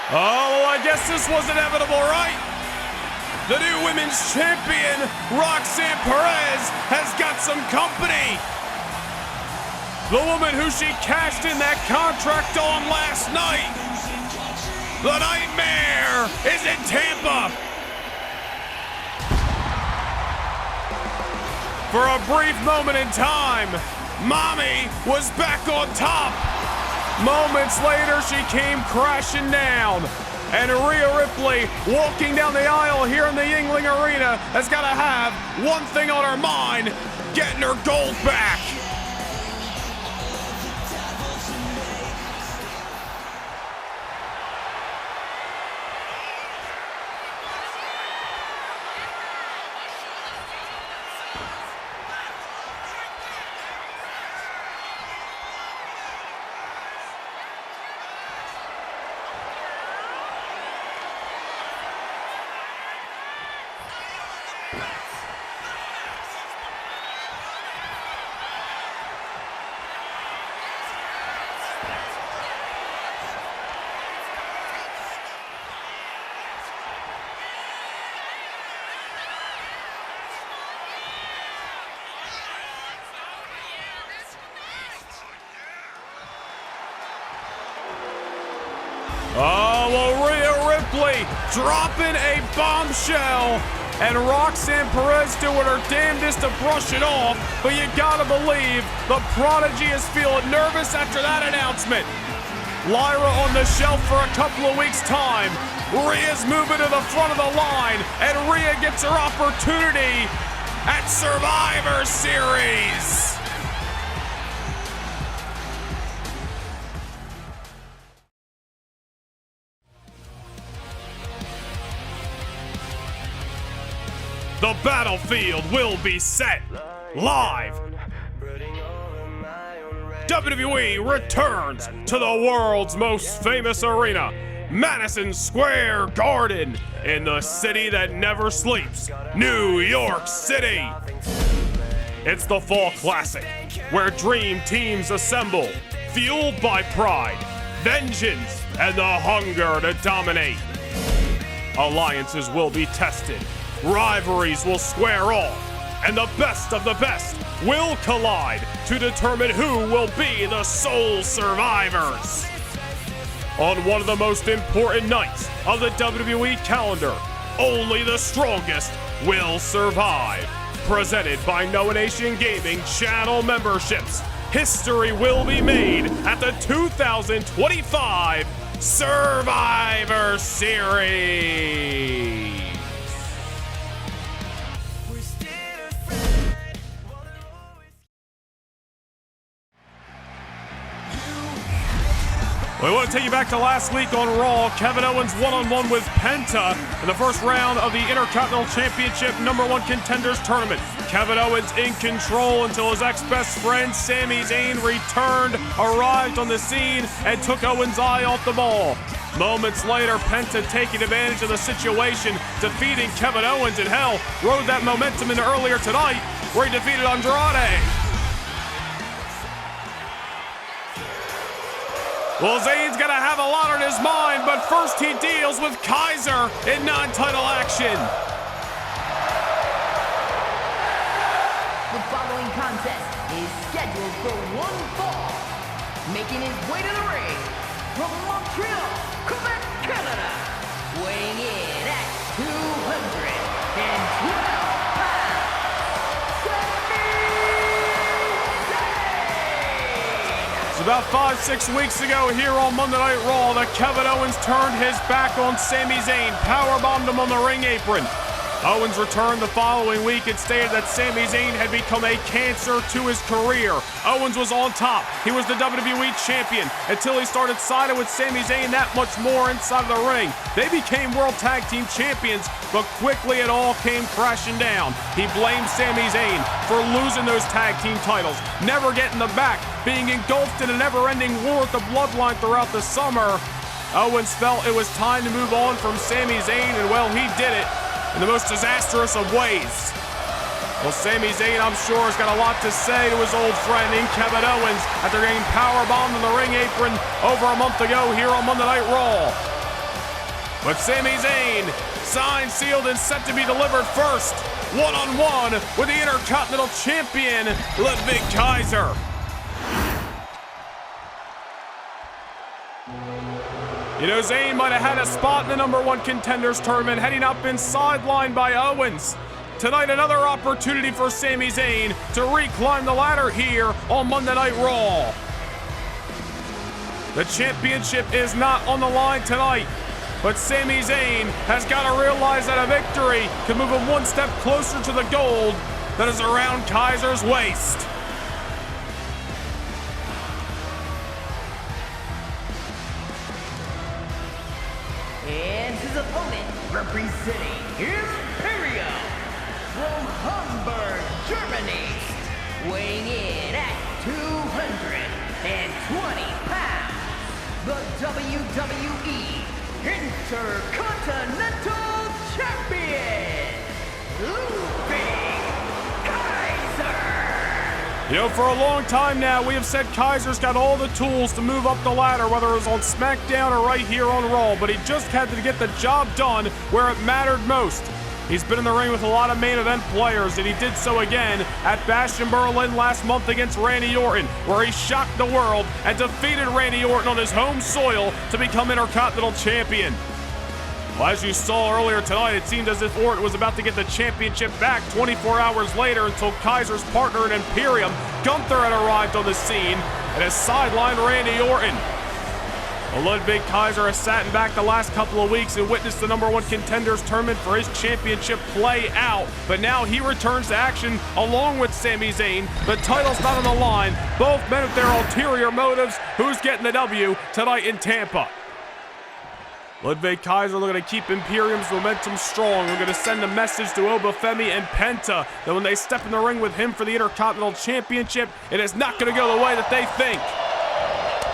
Oh, well, I guess this was inevitable, right? The new women's champion, Roxanne Perez, has got some company. The woman who she cashed in that contract on last night. The Nightmare is in Tampa. For a brief moment in time, Mommy was back on top. Moments later, she came crashing down. And Rhea Ripley, walking down the aisle here in the Yuengling Arena, has got to have one thing on her mind, getting her gold back. Oh, well, Rhea Ripley dropping a bombshell. And Roxanne Perez doing her damnedest to brush it off. But you gotta believe the Prodigy is feeling nervous after that announcement. Lyra on the shelf for a couple of weeks' time. Rhea's moving to the front of the line. And Rhea gets her opportunity at Survivor Series. The battlefield will be set live. WWE returns to the world's most famous arena, Madison Square Garden, in the city that never sleeps, New York City. It's the Fall Classic, where dream teams assemble, fueled by pride, vengeance, and the hunger to dominate. Alliances will be tested. Rivalries will square off, and the best of the best will collide to determine who will be the sole survivors. On one of the most important nights of the WWE calendar, only the strongest will survive. Presented by Noah Nation Gaming channel memberships, history will be made at the 2025 Survivor Series. We want to take you back to last week on Raw. Kevin Owens one-on-one with Penta in the first round of the Intercontinental Championship #1 Contenders Tournament. Kevin Owens in control until his ex-best friend Sami Zayn arrived on the scene, and took Owens' eye off the ball. Moments later, Penta taking advantage of the situation, defeating Kevin Owens, and hell, rode that momentum into earlier tonight where he defeated Andrade. Well, Zayn's gonna have a lot on his mind, but first he deals with Kaiser in non-title action. The following contest is scheduled for one fall. Making his way to the ring from Montreal, Quebec, Canada, weighing in at 212 pounds, It's about 5-6 weeks ago here on Monday Night Raw that Kevin Owens turned his back on Sami Zayn, powerbombed him on the ring apron. Owens returned the following week and stated that Sami Zayn had become a cancer to his career. Owens was on top. He was the WWE champion until he started siding with Sami Zayn that much more inside of the ring. They became World Tag Team Champions, but quickly it all came crashing down. He blamed Sami Zayn for losing those tag team titles, never getting them back, being engulfed in a never-ending war with the Bloodline throughout the summer. Owens felt it was time to move on from Sami Zayn, and well, he did it in the most disastrous of ways. Well, Sami Zayn, I'm sure, has got a lot to say to his old friend in Kevin Owens after getting powerbombed in the ring apron over a month ago here on Monday Night Raw. But Sami Zayn, signed, sealed, and set to be delivered first, one-on-one with the Intercontinental Champion, Ludwig Kaiser. You know, Zayn might have had a spot in the #1 Contenders Tournament had he not been sidelined by Owens. Tonight, another opportunity for Sami Zayn to reclimb the ladder here on Monday Night Raw. The championship is not on the line tonight, but Sami Zayn has got to realize that a victory can move him one step closer to the gold that is around Kaiser's waist. and his opponent representing Imperium from Hamburg, Germany, weighing in at 220 pounds, the WWE Intercontinental Champion, Ludwig Kaiser. You know, for a long time now, we have said Kaiser's got all the tools to move up the ladder, whether it was on SmackDown or right here on Raw, but he just had to get the job done where it mattered most. He's been in the ring with a lot of main event players, and he did so again at Bash in Berlin last month against Randy Orton, where he shocked the world and defeated Randy Orton on his home soil to become Intercontinental Champion. Well, as you saw earlier tonight, it seemed as if Orton was about to get the championship back 24 hours later until Kaiser's partner in Imperium, Gunther, had arrived on the scene and has sidelined Randy Orton. Well, Ludwig Kaiser has sat back the last couple of weeks and witnessed the #1 Contenders Tournament for his championship play out, but now he returns to action along with Sami Zayn. The title's not on the line. Both men with their ulterior motives. Who's getting the W tonight in Tampa? Ludwig Kaiser looking to keep Imperium's momentum strong. We're going to send a message to Oba Femi and Penta that when they step in the ring with him for the Intercontinental Championship, it is not going to go the way that they think.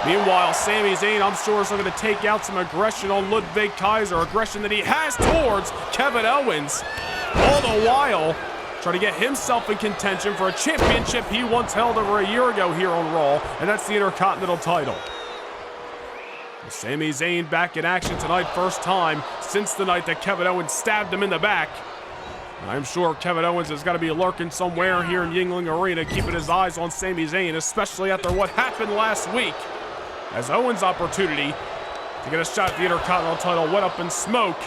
Meanwhile, Sami Zayn, I'm sure, is looking to take out some aggression on Ludwig Kaiser, aggression that he has towards Kevin Owens, all the while trying to get himself in contention for a championship he once held over a year ago here on Raw, and that's the Intercontinental title. Sami Zayn back in action tonight, first time since the night that Kevin Owens stabbed him in the back. And I'm sure Kevin Owens has got to be lurking somewhere here in Yuengling Arena, keeping his eyes on Sami Zayn, especially after what happened last week, as Owens' opportunity to get a shot at the Intercontinental title went up in smoke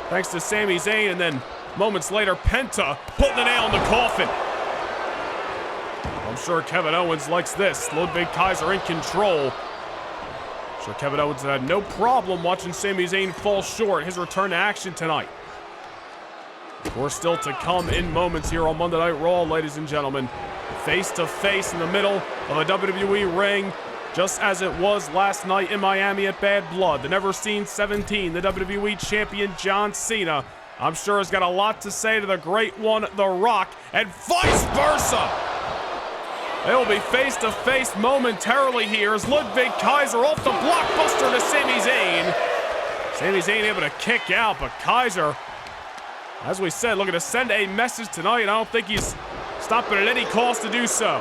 thanks to Sami Zayn, and then moments later, Penta putting the nail in the coffin. I'm sure Kevin Owens likes this. Ludwig Kaiser in control. So Kevin Owens had no problem watching Sami Zayn fall short his return to action tonight. We're still to come in moments here on Monday Night Raw, ladies and gentlemen. Face to face in the middle of a WWE ring. just as it was last night in Miami at Bad Blood. The never seen 17, the WWE Champion John Cena, I'm sure has got a lot to say to the great one, The Rock, and vice versa. They will be face to face momentarily here as Ludwig Kaiser off the blockbuster to Sami Zayn. Sami Zayn able to kick out, but Kaiser, as we said, looking to send a message tonight, and I don't think he's stopping at any cost to do so.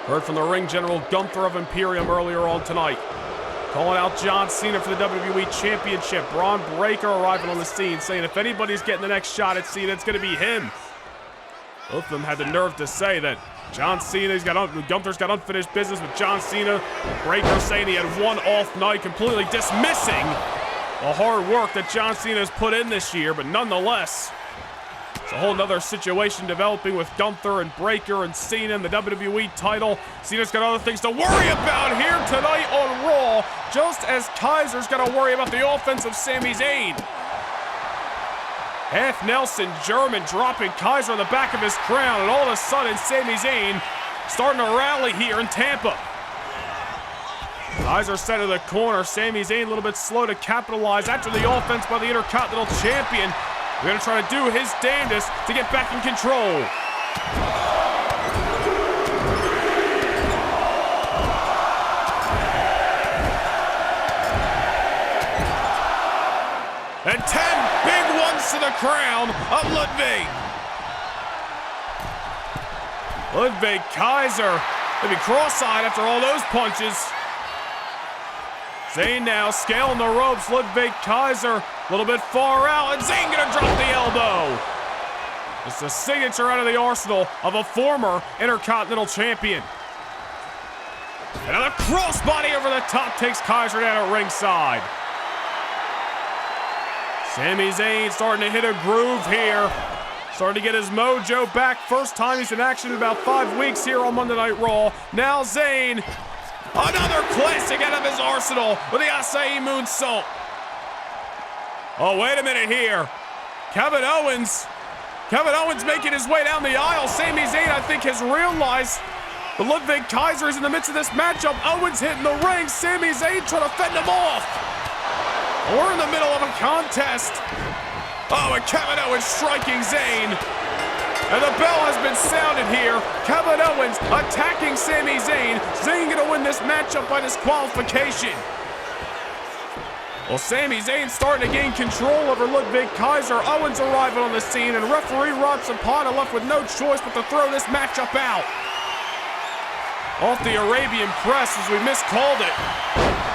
Heard from the ring general Gunther of Imperium earlier on tonight, calling out John Cena for the WWE Championship. Braun Breaker arriving on the scene, saying if anybody's getting the next shot at Cena, it's going to be him. Both of them had the nerve to say that John Cena's Gunther's got unfinished business with John Cena. Breaker saying he had one off night, completely dismissing the hard work that John Cena has put in this year, but nonetheless, it's a whole nother situation developing with Gunther and Breaker and Cena and the WWE title. Cena's got other things to worry about here tonight on Raw, just as Kaiser's got to worry about the offense of Sami Zayn. Half Nelson German dropping Kaiser on the back of his crown, and all of a sudden Sami Zayn starting to rally here in Tampa. Kaiser set to the corner. Sami Zayn a little bit slow to capitalize after the offense by the Intercontinental Champion. We're going to try to do his damnedest to get back in control. And 10 big ones to the crown of Ludwig. Ludwig Kaiser, maybe cross-eyed after all those punches. Zayn now scaling the ropes. Ludwig Kaiser a little bit far out, and Zayn gonna drop the elbow. It's a signature out of the arsenal of a former Intercontinental Champion. Another crossbody over the top takes Kaiser down at ringside. Sami Zayn starting to hit a groove here. Starting to get his mojo back. First time he's in action in about 5 weeks here on Monday Night Raw. Now Zayn, another classic out of his arsenal with the Acai Moonsault. Oh, wait a minute here. Kevin Owens making his way down the aisle. Sami Zayn, I think, has realized that Ludwig Kaiser is in the midst of this matchup. Owens hitting the ring. Sami Zayn trying to fend him off. We're in the middle of a contest. Oh, and Kevin Owens striking Zayn. And the bell has been sounded here. Kevin Owens attacking Sami Zayn. Zayn gonna win this matchup by disqualification. Well, Sami Zayn starting to gain control over Ludwig Kaiser. Owens arriving on the scene, and referee Rod Zapata left with no choice but to throw this matchup out. Off the Arabian press as we miscalled it.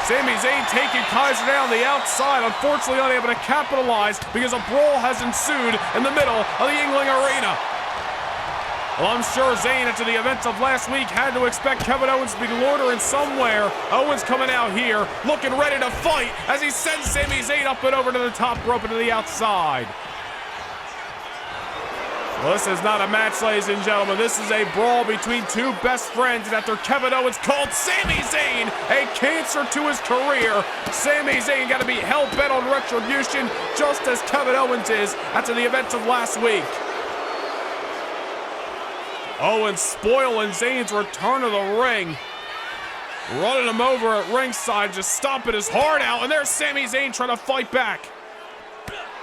Sami Zayn taking Kaiser down the outside, unfortunately unable to capitalize because a brawl has ensued in the middle of the Yingling Arena. Well, I'm sure Zayn, after the events of last week, had to expect Kevin Owens to be loitering somewhere. Owens coming out here, looking ready to fight as he sends Sami Zayn up and over to the top rope and to the outside. Well, this is not a match, ladies and gentlemen. This is a brawl between two best friends, and after Kevin Owens called Sami Zayn a cancer to his career, Sami Zayn got to be hell-bent on retribution, just as Kevin Owens is after the events of last week. Owens spoiling Zayn's return to the ring. Running him over at ringside, just stomping his heart out, and there's Sami Zayn trying to fight back.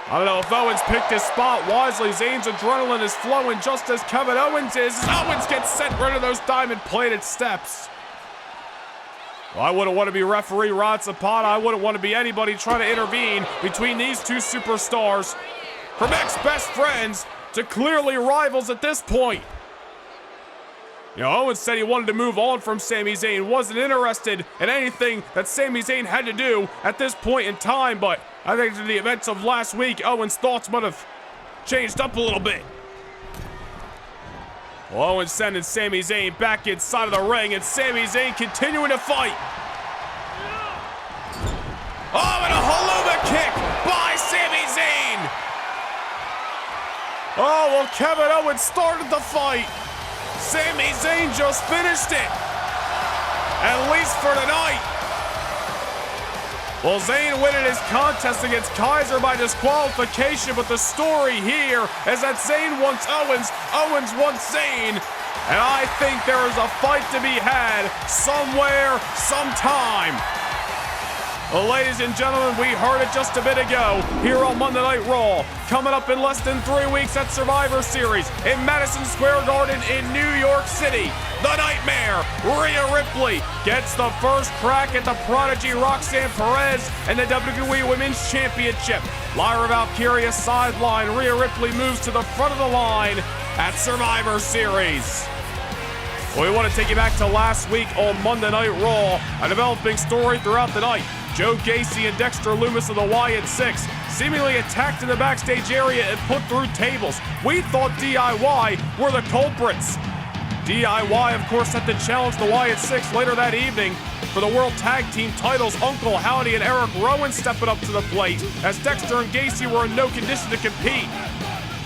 I don't know if Owens picked his spot wisely. Zayn's adrenaline is flowing just as Kevin Owens is. Owens gets sent rid of those diamond-plated steps. Well, I wouldn't want to be referee Rod Zapata. I wouldn't want to be anybody trying to intervene between these two superstars. From ex-best friends to clearly rivals at this point. You know, Owens said he wanted to move on from Sami Zayn, wasn't interested in anything that Sami Zayn had to do at this point in time, but I think in the events of last week, Owens' thoughts might have changed up a little bit. Well, Owens sending Sami Zayn back inside of the ring, and Sami Zayn continuing to fight. Oh, and a Helluva kick by Sami Zayn. Oh, well, Kevin Owens started the fight. Sami Zayn just finished it, at least for tonight. Well, Zayn winning his contest against Kaiser by disqualification, but the story here is that Zayn wants Owens, Owens wants Zayn, And I think there is a fight to be had somewhere, sometime. Well, ladies and gentlemen, we heard it just a bit ago here on Monday Night Raw. Coming up in less than 3 weeks at Survivor Series in Madison Square Garden in New York City. The Nightmare, Rhea Ripley, gets the first crack at the prodigy Roxanne Perez and the WWE Women's Championship. Lyra Valkyria sideline, Rhea Ripley moves to the front of the line at Survivor Series. We want to take you back to last week on Monday Night Raw, a developing story throughout the night. Joe Gacy and Dexter Lumis of the Wyatt Six seemingly attacked in the backstage area and put through tables. We thought DIY were the culprits. DIY, of course, had to challenge the Wyatt Six later that evening for the World Tag Team titles. Uncle Howdy and Eric Rowan stepping up to the plate as Dexter and Gacy were in no condition to compete.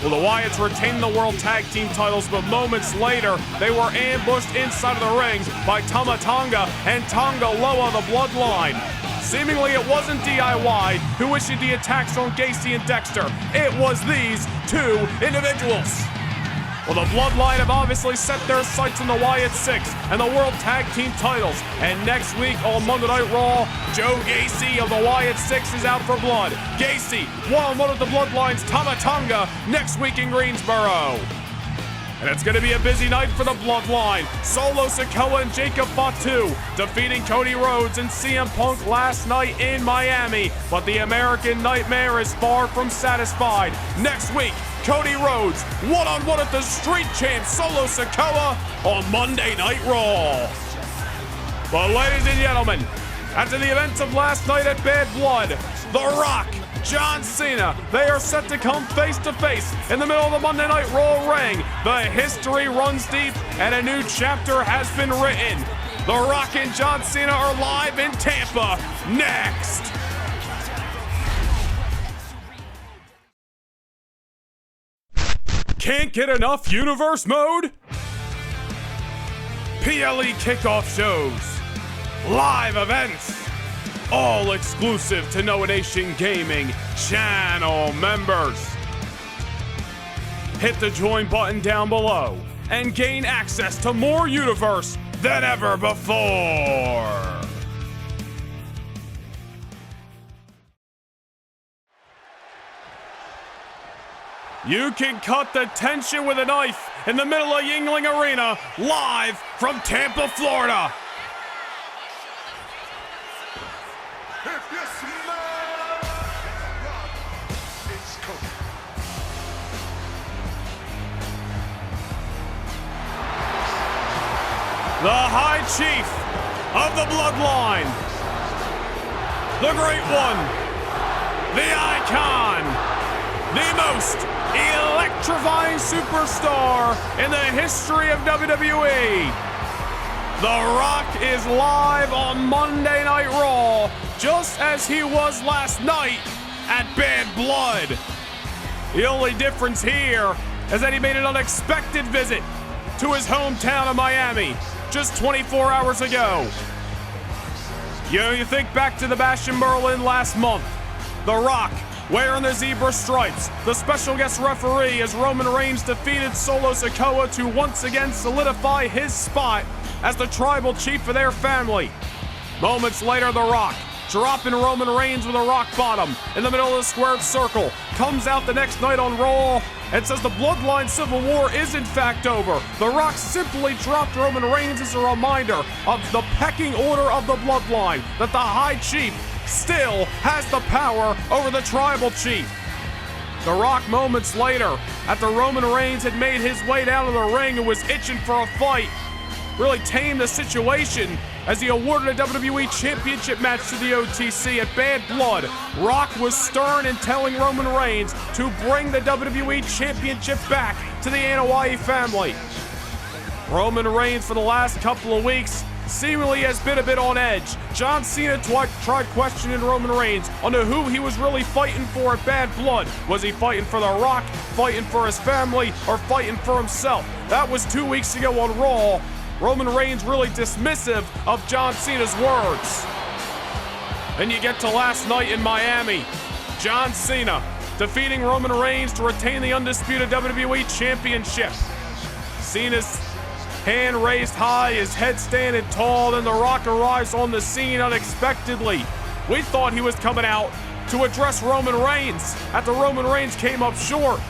Well, the Wyatts retained the World Tag Team titles, but moments later, they were ambushed inside of the rings by Tama Tonga and Tonga Loa, the Bloodline. Seemingly, it wasn't DIY who issued the attacks on Gacy and Dexter. It was these two individuals. Well, the Bloodline have obviously set their sights on the Wyatt Six and the World Tag Team titles. And next week on Monday Night Raw, Joe Gacy of the Wyatt Six is out for blood. Gacy, one-on-one with the Bloodline's Tama Tonga next week in Greensboro. And it's going to be a busy night for the Bloodline. Solo Sikoa and Jacob Fatu defeating Cody Rhodes and CM Punk last night in Miami. But the American Nightmare is far from satisfied. Next week, Cody Rhodes one-on-one at the Street Champ Solo Sikoa on Monday Night Raw. But ladies and gentlemen, after the events of last night at Bad Blood, The Rock, John Cena, they are set to come face to face in the middle of the Monday Night Raw ring. The history runs deep and a new chapter has been written. The Rock and John Cena are live in Tampa next. Can't get enough universe mode? PLE kickoff shows, live events, all exclusive to Noah Nation Gaming channel members. Hit the join button down below and gain access to more universe than ever before. You can cut the tension with a knife in the middle of Yuengling Arena, live from Tampa, Florida. The High Chief of the Bloodline, the Great One, the Icon, the most electrifying superstar in the history of WWE. The Rock is live on Monday Night Raw, just as he was last night at Bad Blood. The only difference here is that he made an unexpected visit to his hometown of Miami just 24 hours ago. You think back to the Bash in Berlin last month. The Rock wearing the zebra stripes, the special guest referee as Roman Reigns defeated Solo Sikoa to once again solidify his spot as the tribal chief of their family. Moments later, The Rock, dropping Roman Reigns with a rock bottom in the middle of the squared circle, comes out the next night on Raw and says the Bloodline Civil War is in fact over. The Rock simply dropped Roman Reigns as a reminder of the pecking order of the Bloodline, that the High Chief still has the power over the tribal chief. The Rock moments later, after Roman Reigns had made his way down to the ring and was itching for a fight, really tamed the situation as he awarded a WWE Championship match to the OTC at Bad Blood. Rock was stern in telling Roman Reigns to bring the WWE Championship back to the Anoa'i family. Roman Reigns, for the last couple of weeks, seemingly has been a bit on edge. John Cena tried questioning Roman Reigns on who he was really fighting for at Bad Blood. Was he fighting for The Rock, fighting for his family, or fighting for himself? That was 2 weeks ago on Raw. Roman Reigns really dismissive of John Cena's words. Then you get to last night in Miami. John Cena defeating Roman Reigns to retain the undisputed WWE Championship. Cena's hand raised high, his head standing tall. Then The Rock arrives on the scene unexpectedly. We thought he was coming out to address Roman Reigns after Roman Reigns came up short.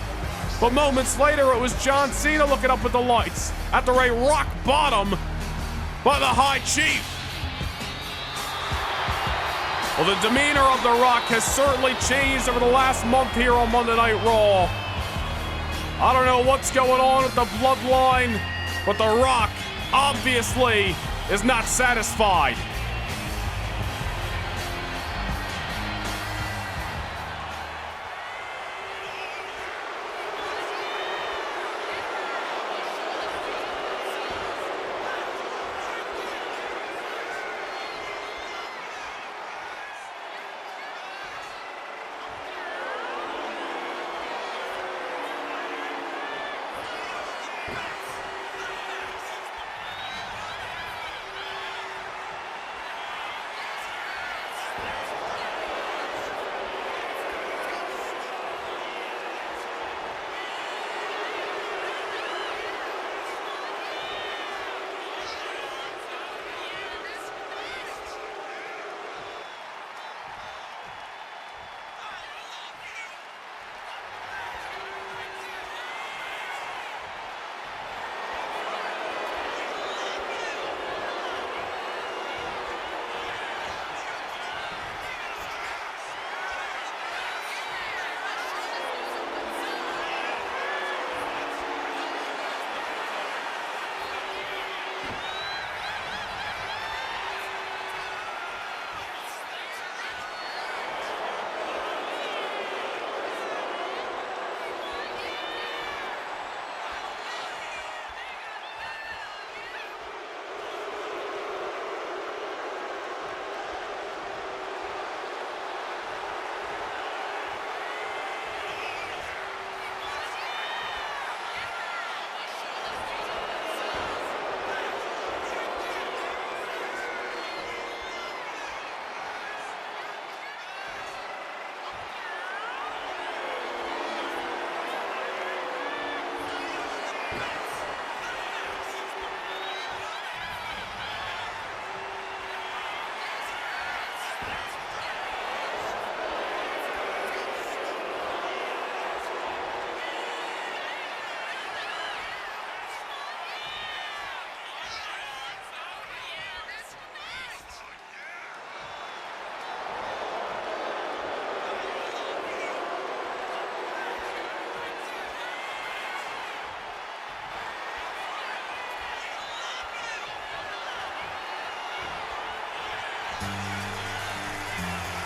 But moments later, it was John Cena looking up at the lights after a rock bottom by the High Chief. Well, the demeanor of The Rock has certainly changed over the last month here on Monday Night Raw. I don't know what's going on with the bloodline, but The Rock obviously is not satisfied.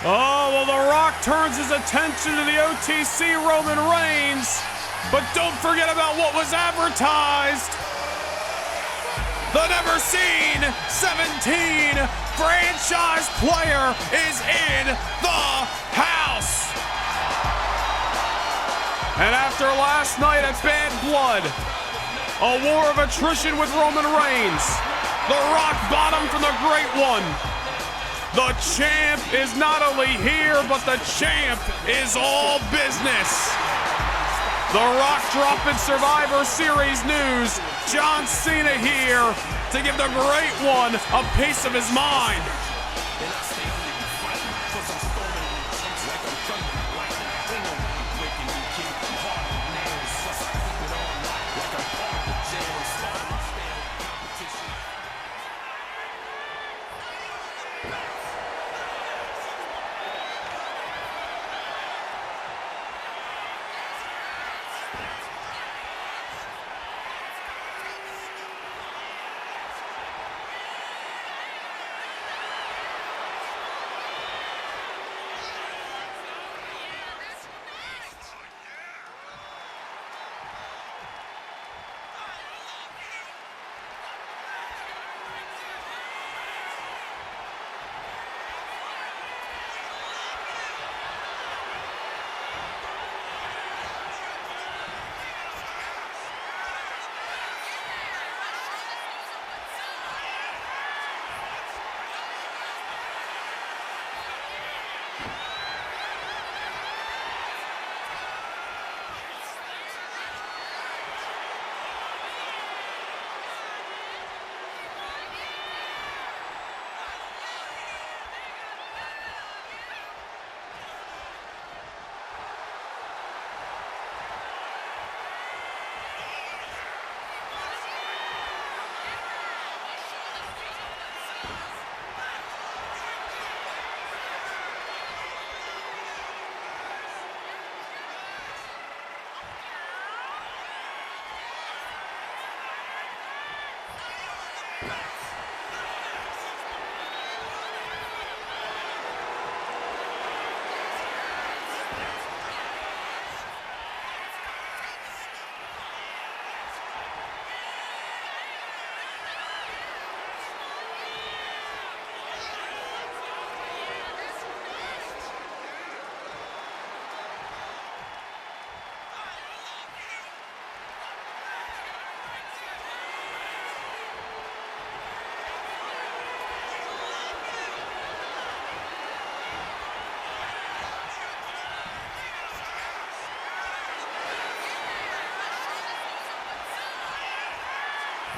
Oh, well, The Rock turns his attention to the OTC Roman Reigns. But don't forget about what was advertised. The never seen 17 franchise player is in the house. And after last night at Bad Blood, a war of attrition with Roman Reigns, the rock bottom from the Great One. The champ is not only here, but the champ is all business. The Rock dropping Survivor Series news. John Cena here to give the Great One a piece of his mind.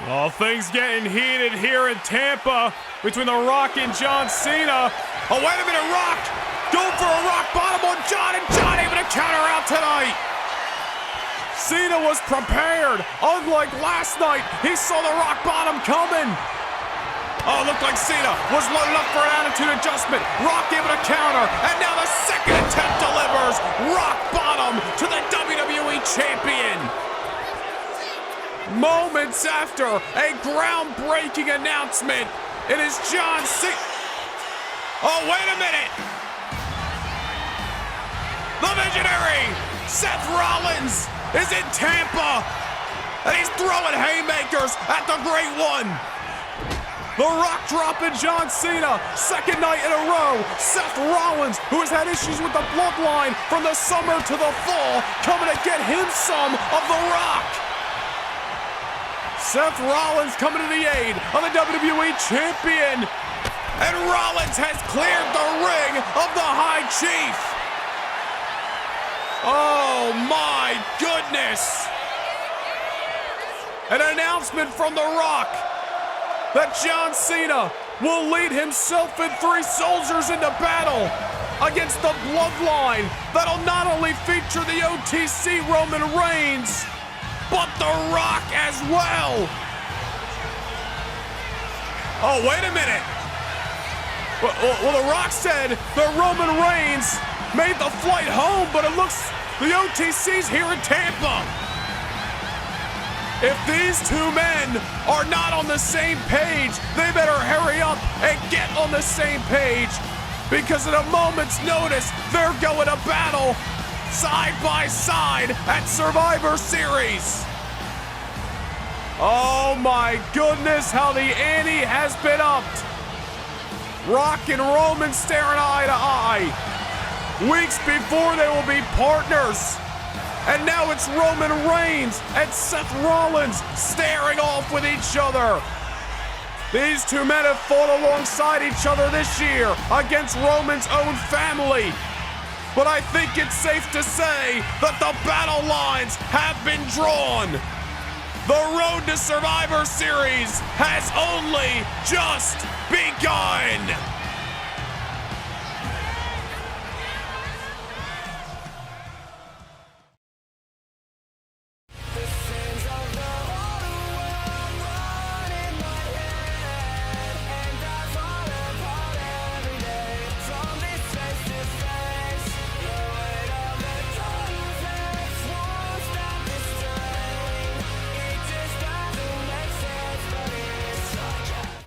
Well, things getting heated here in Tampa between The Rock and John Cena. Oh, wait a minute, Rock! Going for a rock bottom on John, and John able to counter out tonight. Cena was prepared. Unlike last night, he saw the rock bottom coming. Oh, it looked like Cena was loaded up for an attitude adjustment. Rock able to counter, and now the second attempt delivers. Rock bottom to the WWE Champion. Moments after a groundbreaking announcement, it is John Cena. Oh, wait a minute. The visionary, Seth Rollins, is in Tampa, and he's throwing haymakers at the Great One. The Rock dropping John Cena, second night in a row. Seth Rollins, who has had issues with the bloodline from the summer to the fall, coming to get him some of The Rock. Seth Rollins coming to the aid of the WWE Champion. And Rollins has cleared the ring of the High Chief. Oh my goodness. An announcement from The Rock that John Cena will lead himself and 3 soldiers into battle against the bloodline that'll not only feature the OTC Roman Reigns, but The Rock as well. Oh, wait a minute. Well, The Rock said that Roman Reigns made the flight home, but it looks the OTC's here in Tampa. If these 2 men are not on the same page, they better hurry up and get on the same page, because at a moment's notice, they're going to battle side by side at Survivor Series. Oh my goodness, how the ante has been upped. Rock and Roman staring eye to eye. Weeks before they will be partners. And now it's Roman Reigns and Seth Rollins staring off with each other. These 2 men have fought alongside each other this year against Roman's own family. But I think it's safe to say that the battle lines have been drawn. The road to Survivor Series has only just begun.